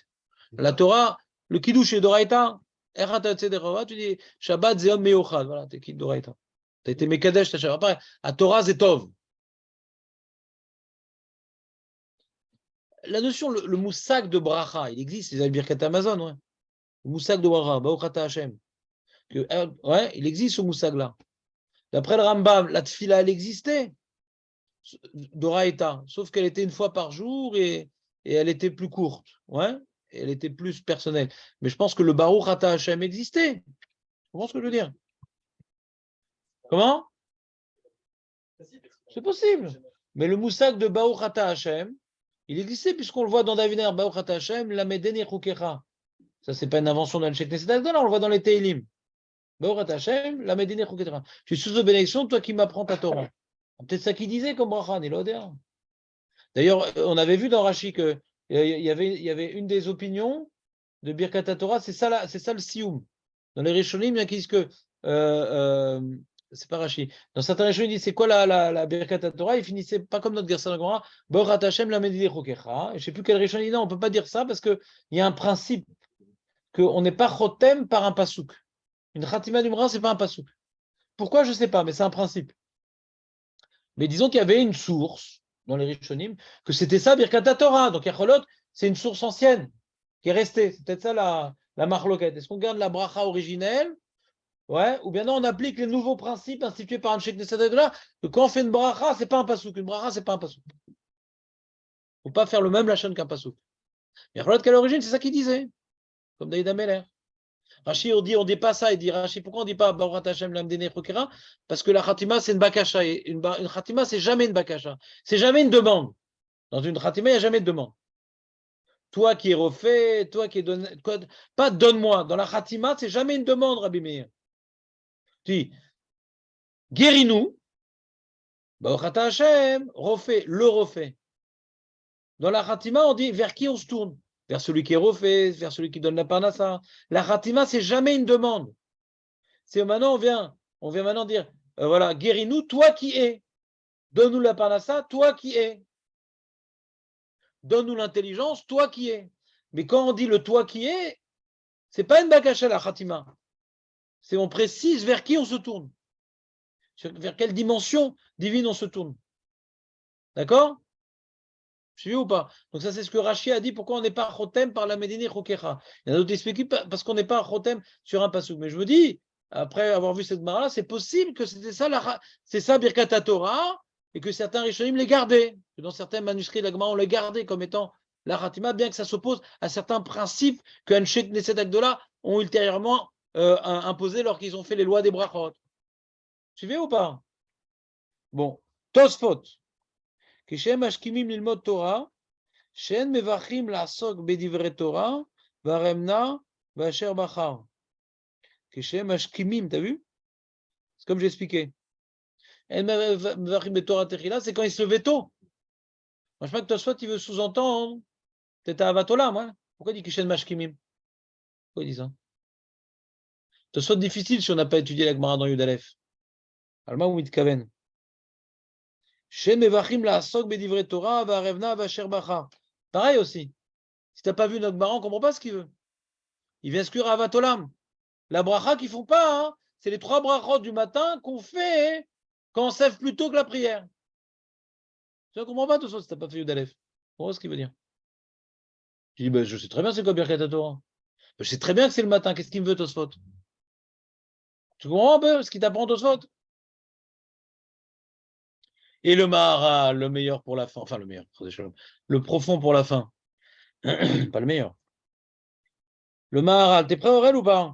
La Torah, le Kiddush est d'Oraïta. Tu dis Shabbat, Zeom, Meochad. Voilà, t'es Kid d'Oraïta. Tu as été Mekadesh, t'as Shabbat. Après, à Torah, Zetov. La notion, le moussak de bracha, il existe, les Birkat Amazon, ouais. Le moussak de bracha, Baruch Hashem. Ouais, il existe ce moussak-là. D'après le Rambam, la tfila, elle existait, d'Oraïta, sauf qu'elle était une fois par jour et elle était plus courte, ouais, et elle était plus personnelle. Mais je pense que le Baruch Ata Hashem existait. Tu comprends ce que je veux dire? Comment? C'est possible. Mais le moussak de Baruch Ata Hashem, il existait puisqu'on le voit dans Daviner, Baruch Ata Hashem, la Medeni Chukecha. Ça, c'est pas une invention dans le Sheikh Neset Agdala, on le voit dans les Teilim. Baruch Ata Hashem, la Medeni Chukecha. Je suis sous bénédiction, toi qui m'apprends ta Torah. Peut-être ça qu'il disait comme bracha, Nilodéa. D'ailleurs, on avait vu dans Rashi qu'il y avait une des opinions de Birkat Torah, c'est ça le sioum. Dans les Rishonim, il y en a qui disent que c'est pas Rashi. Dans certains Rishonim, ils disent c'est quoi la Birkat Torah? Ils finissaient pas comme notre Gersa Gemara, Baruch Hashem la Medideh Chokecha. Je ne sais plus quel Rishonim dit non, on ne peut pas dire ça parce qu'il y a un principe qu'on n'est pas chotem par un pasouk. Une khatima du Mran, ce n'est pas un pasouk. Pourquoi? Je ne sais pas, mais c'est un principe. Mais disons qu'il y avait une source dans les Rishonim, que c'était ça, Birkat Torah. Donc Yacholot, c'est une source ancienne qui est restée. C'est peut-être ça la marloquette. Est-ce qu'on garde la bracha originelle, ouais, ou bien non, on applique les nouveaux principes institués par un Sheikh Neset Agdala, que quand on fait une bracha, c'est pas un pasouk. Une bracha, c'est pas un pasouk. Il ne faut pas faire le même lachon qu'un pasouk. Yacholot, qu'à l'origine, c'est ça qu'il disait, comme Daïd Ameler. Rashi, on dit pas ça, il dit Rashi, pourquoi on ne dit pas Baruch Hashem Lamdene Chokera? Parce que la khatima, c'est une bakasha. Et une khatima, c'est jamais une bakasha. C'est jamais une demande. Dans une khatima, il n'y a jamais de demande. Toi qui es refait, toi qui es donné. Pas donne-moi. Dans la khatima, c'est jamais une demande, Rabbi Meir. Tu dis guéris-nous. Baruch Hashem, refait, le refait. Dans la khatima, on dit vers qui on se tourne? Vers celui qui est refait, vers celui qui donne la parnassa. La khatima, c'est jamais une demande. C'est maintenant, on vient maintenant dire, voilà, guéris-nous, toi qui es. Donne-nous la parnassa, toi qui es. Donne-nous l'intelligence, toi qui es. Mais quand on dit le toi qui est, c'est pas une bakasha la khatima. C'est on précise vers qui on se tourne. Vers quelle dimension divine on se tourne. D'accord? Suivi ou pas? Donc ça, c'est ce que Rashi a dit, pourquoi on n'est pas chotem par la Médine Chokecha. Il y en a d'autres qui expliquent parce qu'on n'est pas chotem sur un pasouk. Mais je vous dis, après avoir vu cette mara, c'est possible que c'était ça, c'est ça Birkat Torah, et que certains Rishonim les gardaient. Que dans certains manuscrits de la Gemara, on les gardait comme étant la Khatima, bien que ça s'oppose à certains principes que Anshek Neset Agdola ont ultérieurement imposés lorsqu'ils ont fait les lois des brachot. Suivez ou pas? Bon, Tosfot. כשהם משכימים ללמוד תורה, שאין מברכים לעסוק בדברי תורה, והרמנה ואשר בחר. Keshem Ashkimim, t'as vu? C'est comme j'ai expliqué. C'est quand il se levait tôt. Moi, je crois que Tosfot, il veut sous-entendre, peut-être à Avatolam, ouais. Pourquoi il dit Keshem Ashkimim? Pourquoi il dit ça? Tosfot difficile si on n'a pas étudié la Gemara dans Yudalef. Alma ou Mitkaven. Shem Evachim la Asok Bedivre Torah, Varevna, Vacher Bacha. Pareil aussi. Si tu n'as pas vu notre Gemara, on ne comprend pas ce qu'il veut. Il vient exclure Avatolam. La bracha qu'ils ne font pas, hein, c'est les 3 brachot du matin qu'on fait quand on sève plus tôt que la prière. Tu ne comprends pas tout ça si tu n'as pas fait Yudalef. Comprends ce qu'il veut dire? Je dis, je sais très bien c'est quoi Birkat Torah. Je sais très bien que c'est le matin. Qu'est-ce qu'il me veut, Tosfot? Tu comprends un peu ce qu'il t'apprend, Tosfot? Et le Maharal, le meilleur pour la fin. Enfin, le meilleur. Le profond pour la fin. Pas le meilleur. Le Maharal, t'es prêt, Aurel, ou pas?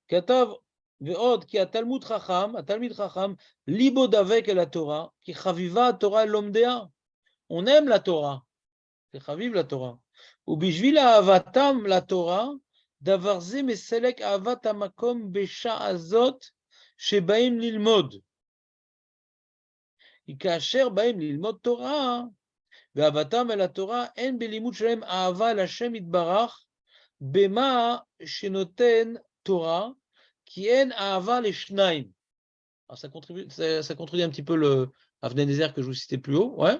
Katav ve'od ki Talmud Chacham, libo davek el la Torah, ki chaviva Torah lomdea. On aime la Torah. C'est chaviv la Torah. Ou bishvil avatam la Torah, davar ze meselek avat hamakom besha azot shebaim lilmod. Ikasher baim lilmod Torah, ve'avatam el Torah en belimut shalem ahava l'Hashem itbarach bema shenoten Torah qui en ahava les shnaim. Alors ça contredit un petit peu le Avnei Nezer que je vous citais plus haut, ouais.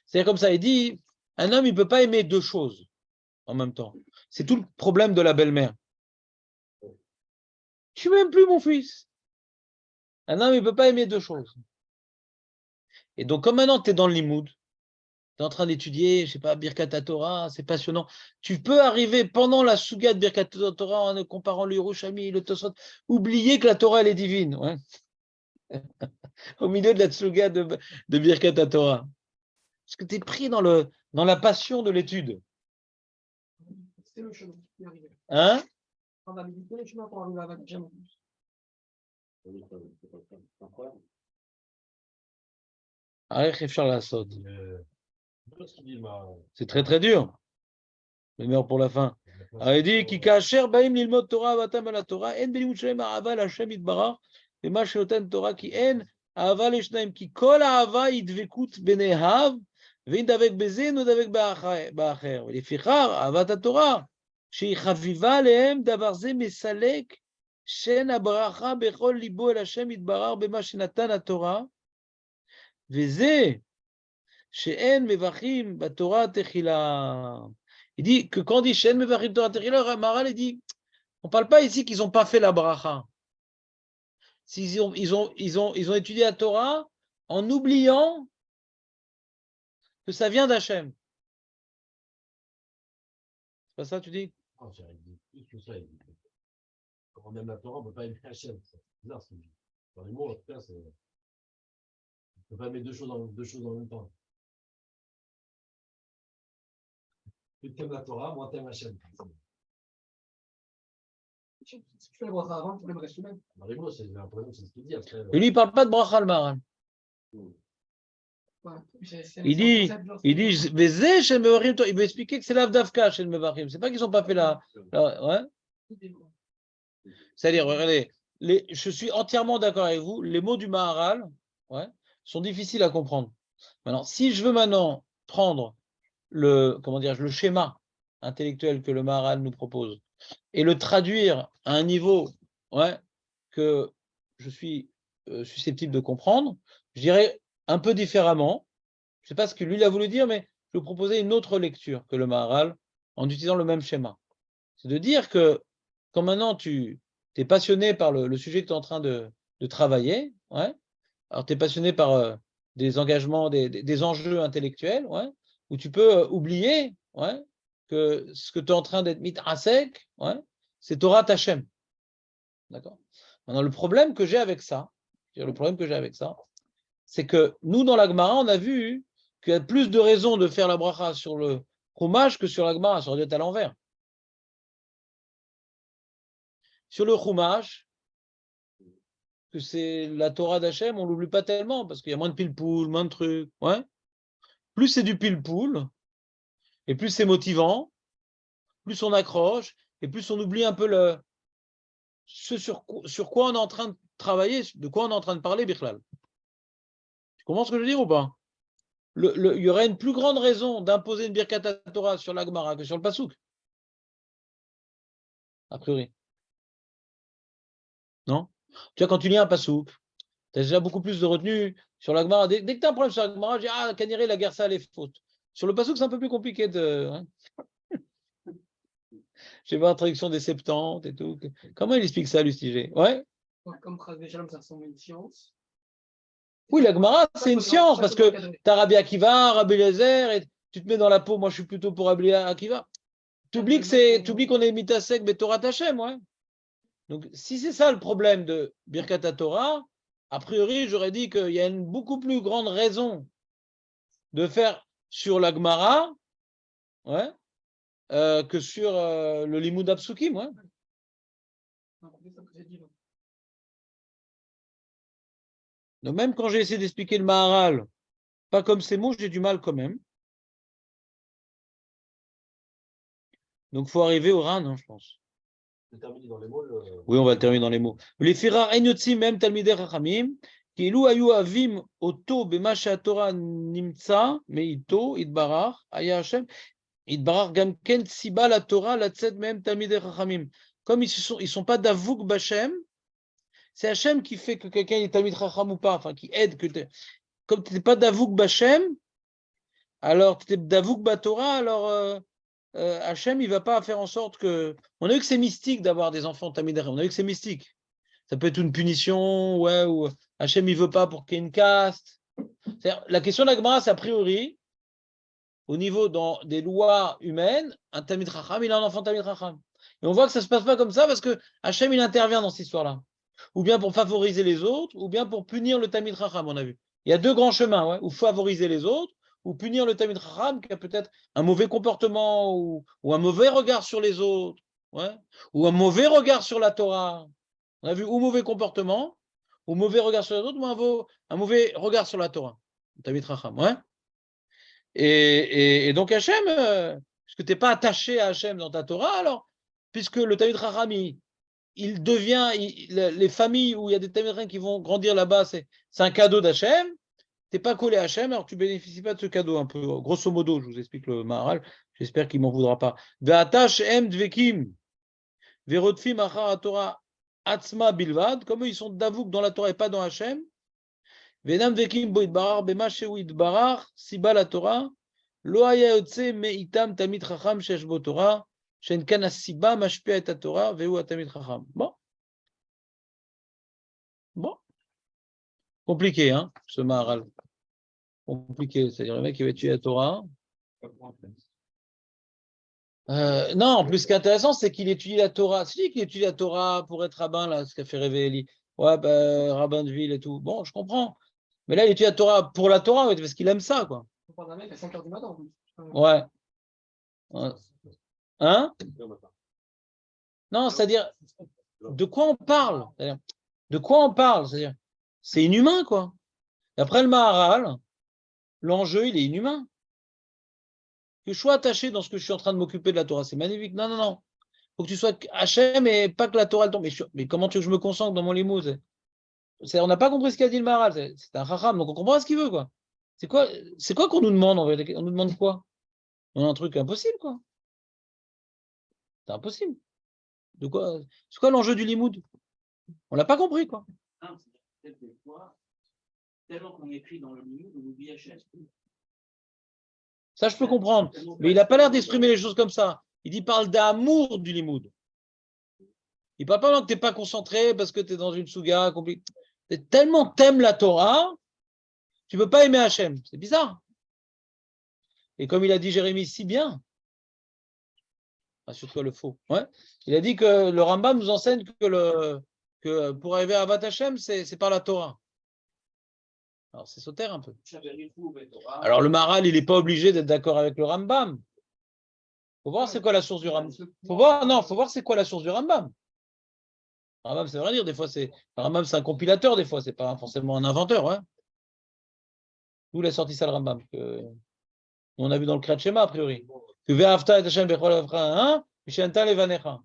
C'est comme ça, il dit, un homme il peut pas aimer 2 choses en même temps. C'est tout le problème de la belle-mère. Tu m'aimes plus mon fils. Un homme il peut pas aimer 2 choses. Et donc comme maintenant tu es dans le limoud, tu es en train d'étudier, je sais pas, Birkat Torah, c'est passionnant. Tu peux arriver pendant la Suga de Birkat Torah en comparant le Yerushalmi, le Tosfot, oublier que la Torah elle est divine, ouais. Au milieu de la Tsuga de Birkat Torah. Parce que tu es pris dans la passion de l'étude. C'est le chemin qui est arrivé. Hein? On va méditer le chemin pour arriver à Vatican. C'est très très dur. Le meilleur pour la fin. Alors il dit Kikacher baim lilmod Torah vatam la Torah en belimut shalem ahava l'Hashem itbarach vema shenoten Torah ki en ahava l'shnaim ki kol ahava yidvekut benehav ואין דבק בזה, אינו דבק באחר. ולפיכך, אהבת התורה, שהיא חביבה עליהם, דבר זה מסלק שן הברכה בכל ליבו אל השם יתברך במה שנתן התורה, וזה שאין מברכים בתורה תחילה. Il dit que quand on dit שאין מברכים בתורה תחילה, Maharal il dit, on ne parle pas ici qu'ils n'ont pas fait la bracha. Ils ont étudié la Torah en oubliant que ça vient d'Hachem. C'est pas ça, tu dis? Non, j'ai dit plus que ça. Quand on aime la Torah, on ne peut pas aimer Hachem. C'est bizarre ce qu'il dit. Dans les mots, en tout cas, on ne peut pas aimer 2 choses en même temps. Plus tu aimes la Torah, moins tu aimes Hachem. Si tu fais le bracha avant, tu fais le reste même. Dans les mots, j'ai l'impression que c'est ce qu'il dit. Après, Et lui, il ne parle pas de bracha, le Maharal. Ouais. Il dit, il veut expliquer que c'est l'avdavka chez le Mevachim. C'est pas qu'ils n'ont pas fait ouais. C'est-à-dire, regardez, je suis entièrement d'accord avec vous, les mots du Maharal, ouais, sont difficiles à comprendre. Maintenant, si je veux maintenant prendre le schéma intellectuel que le Maharal nous propose et le traduire à un niveau, ouais, que je suis susceptible de comprendre, je dirais un peu différemment. Je ne sais pas ce que lui a voulu dire, mais je vais proposer une autre lecture que le Maharal en utilisant le même schéma. C'est de dire que quand maintenant tu es passionné par le sujet que tu es en train de travailler, ouais, alors tu es passionné par des engagements, des enjeux intellectuels, ouais, où tu peux oublier, ouais, que ce que tu es en train d'être mis à sec, ouais, c'est Torah Tachem. D'accord? Maintenant, le problème que j'ai avec ça, c'est que nous, dans la Gemara, on a vu qu'il y a plus de raisons de faire la bracha sur le Chumash que sur la Gemara, ça aurait dû être à l'envers. Sur le Chumash, que c'est la Torah d'Hachem, on ne l'oublie pas tellement, parce qu'il y a moins de pile-poule, moins de trucs. Ouais. Plus c'est du pile-poule, et plus c'est motivant, plus on accroche, et plus on oublie un peu sur quoi on est en train de travailler, de quoi on est en train de parler, Bichlal. Tu comprends ce que je veux dire ou pas? Il y aurait une plus grande raison d'imposer une Birkat Torah sur la Gemara que sur le Passouk. A priori. Non? Tu vois, quand tu lis un Passouk, tu as déjà beaucoup plus de retenue sur la Gemara. Dès que tu as un problème sur la Gemara, je dis ah, Kaniré, la guerre, ça, elle est faute. Sur le Passouk, c'est un peu plus compliqué de. Hein. J'ai vu la traduction des 70 et tout. Comment il explique ça, Lustiger? Ouais? Comme Shalom, ça ressemble à une science. Oui, la Gemara, c'est une science, parce que tu as Rabbi Akiva, Rabbi Eliezer, et tu te mets dans la peau, moi je suis plutôt pour Rabbi Akiva. Tu oublies qu'on est Mitasek, mais Torah Tachem, ouais. Donc, si c'est ça le problème de Birkat Torah, a priori, j'aurais dit qu'il y a une beaucoup plus grande raison de faire sur la Gemara, ouais, que sur le Limoud Apsukim, ouais. Donc, même quand j'ai essayé d'expliquer le Maharal, pas comme ces mots, j'ai du mal quand même. Donc, il faut arriver au Ran, hein, je pense. Terminer dans les mots. Oui, on va terminer dans les mots. Les Firar Enyotzi, même Talmidei Chachamim, qui Ilou Ayu Avim Oto Bema Torah Nimtza, Meito, Idbarach, Aya Hashem, Idbarach Gamken, Tsiba la Torah, la Tzed, même Talmidei Chachamim. Comme ils sont pas d'Avouk Bachem, c'est Hashem qui fait que quelqu'un est Talmid Chacham ou pas, enfin qui aide. Comme tu n'es pas d'Avouk Bachem, alors tu es d'Avouk Batorah, alors. Hachem, il ne va pas faire en sorte que. On a vu que c'est mystique d'avoir des enfants Tamid. On a vu que c'est mystique. Ça peut être une punition, ouais, ou Hachem, il ne veut pas pour qu'il y ait une caste. La question de la Gemara, c'est a priori, au niveau des lois humaines, un Tamid Chacham, il a un enfant Tamid Chacham. Et on voit que ça ne se passe pas comme ça parce que Hachem, il intervient dans cette histoire-là. Ou bien pour favoriser les autres, ou bien pour punir le Tamid Chacham, on a vu. Il y a deux grands chemins, ouais, ou favoriser les autres, ou punir le Tamid Chacham qui a peut-être un mauvais comportement ou un mauvais regard sur les autres, ouais, ou un mauvais regard sur la Torah. On a vu ou mauvais comportement, ou mauvais regard sur les autres, ou un mauvais regard sur la Torah. Tamid Chacham, ouais. Et donc Hachem, puisque tu n'es pas attaché à Hachem dans ta Torah, alors, puisque le Tamid Chacham, il devient, les familles où il y a des Tamid qui vont grandir là-bas, c'est un cadeau d'Hachem. Tu n'es pas collé à Hachem, alors tu ne bénéficies pas de ce cadeau un peu. Grosso modo, je vous explique le Maharal, j'espère qu'il ne m'en voudra pas. Comme ils sont d'avouk dans la Torah et pas dans Hachem. Venam vekim bo idbarar bema sheu idbarar siba la Torah lo haya yotze meitam tamid chacham shesh bo Torah shen kan asiba mashpia et Torah veu tamid chacham. Bon. Compliqué, hein, ce Maharal. Compliqué, c'est-à-dire le mec qui va tuer la Torah. Non, en plus, ce qui est intéressant, c'est qu'il étudie la Torah. C'est lui qui étudie la Torah pour être rabbin, là, ce qu'a fait rêver Eli. Ouais, rabbin de ville et tout. Bon, je comprends. Mais là, il étudie la Torah pour la Torah, ouais, parce qu'il aime ça, quoi. On parle d'un mec à 5h du matin en plus. Ouais. Hein? Non, c'est-à-dire, de quoi on parle? De quoi on parle? C'est-à-dire, c'est inhumain, quoi. D'après le Maharal, l'enjeu, il est inhumain. Que je sois attaché dans ce que je suis en train de m'occuper de la Torah, c'est magnifique. Non, non, non. Il faut que tu sois Hachem et pas que la Torah elle tombe. Mais comment tu veux que je me concentre dans mon limouz? On n'a pas compris ce qu'a dit le Maharal. C'est un chacham, donc on comprend ce qu'il veut, quoi. C'est quoi qu'on nous demande en vérité? On nous demande quoi? On a un truc impossible, quoi. C'est impossible. C'est quoi l'enjeu du limoud? On l'a pas compris, quoi. Non, c'est des fois, tellement qu'on écrit dans le milieu, on oublie Hachem. Ça, je peux comprendre. Mais il n'a pas l'air d'exprimer les choses comme ça. Il parle d'amour du limoud. Il ne parle pas que tu n'es pas concentré parce que tu es dans une souga compliquée. Tellement t'aimes la Torah, tu ne peux pas aimer Hachem. C'est bizarre. Et comme il a dit Jérémie si bien, assure-toi le faux. Ouais. Il a dit que le Rambam nous enseigne que pour arriver à Avat Hachem, c'est par la Torah. Alors, c'est sauter un peu. Alors, le Maharal, il n'est pas obligé d'être d'accord avec le Rambam. Il faut voir c'est quoi la source du Rambam. Faut voir c'est quoi la source du Rambam. Le Rambam, c'est vrai dire, des fois, le Rambam, c'est un compilateur, des fois, c'est pas forcément un inventeur. Hein. D'où il a sorti ça, le Rambam. On a vu dans le Kriyat Shema, a priori. Que Ve'afta et Hashem bechol avcha, Mishental evanecha.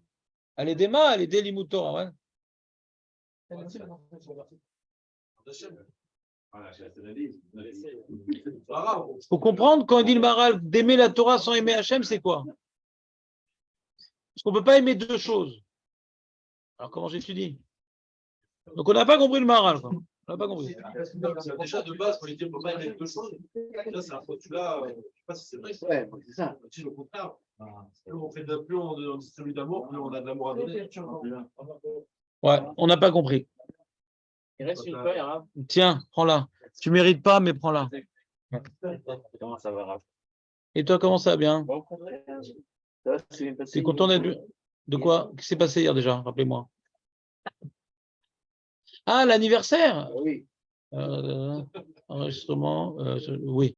Elle est des limut Torah, ouais. Voilà, c'est la liste. C'est pas grave. Faut comprendre, quand il dit le Maharal d'aimer la Torah sans aimer Hachem, c'est quoi? Parce qu'on ne peut pas aimer deux choses. Alors comment j'étudie? Donc on n'a pas compris le Maharal, quoi. On n'a pas compris. Déjà, de base, quand il dit qu'on ne peut pas aimer deux choses, déjà, c'est un postulat, je ne sais pas si c'est vrai. Ouais, c'est ça. Si, au contraire. Plus on distribue d'amour, plus on a de l'amour à donner. Ouais, on n'a pas compris. Il reste une feuille, hein. Tiens, prends-la. Tu mérites pas, mais prends-la. Comment ça va, Raph? Et toi, comment ça va bien? Bon, au contraire, ça va, c'est bien passé. Tu es content d'être... De quoi? Qu'est-ce qui s'est passé hier déjà? Rappelez-moi. Ah, l'anniversaire? Oui. Enregistrement, oui.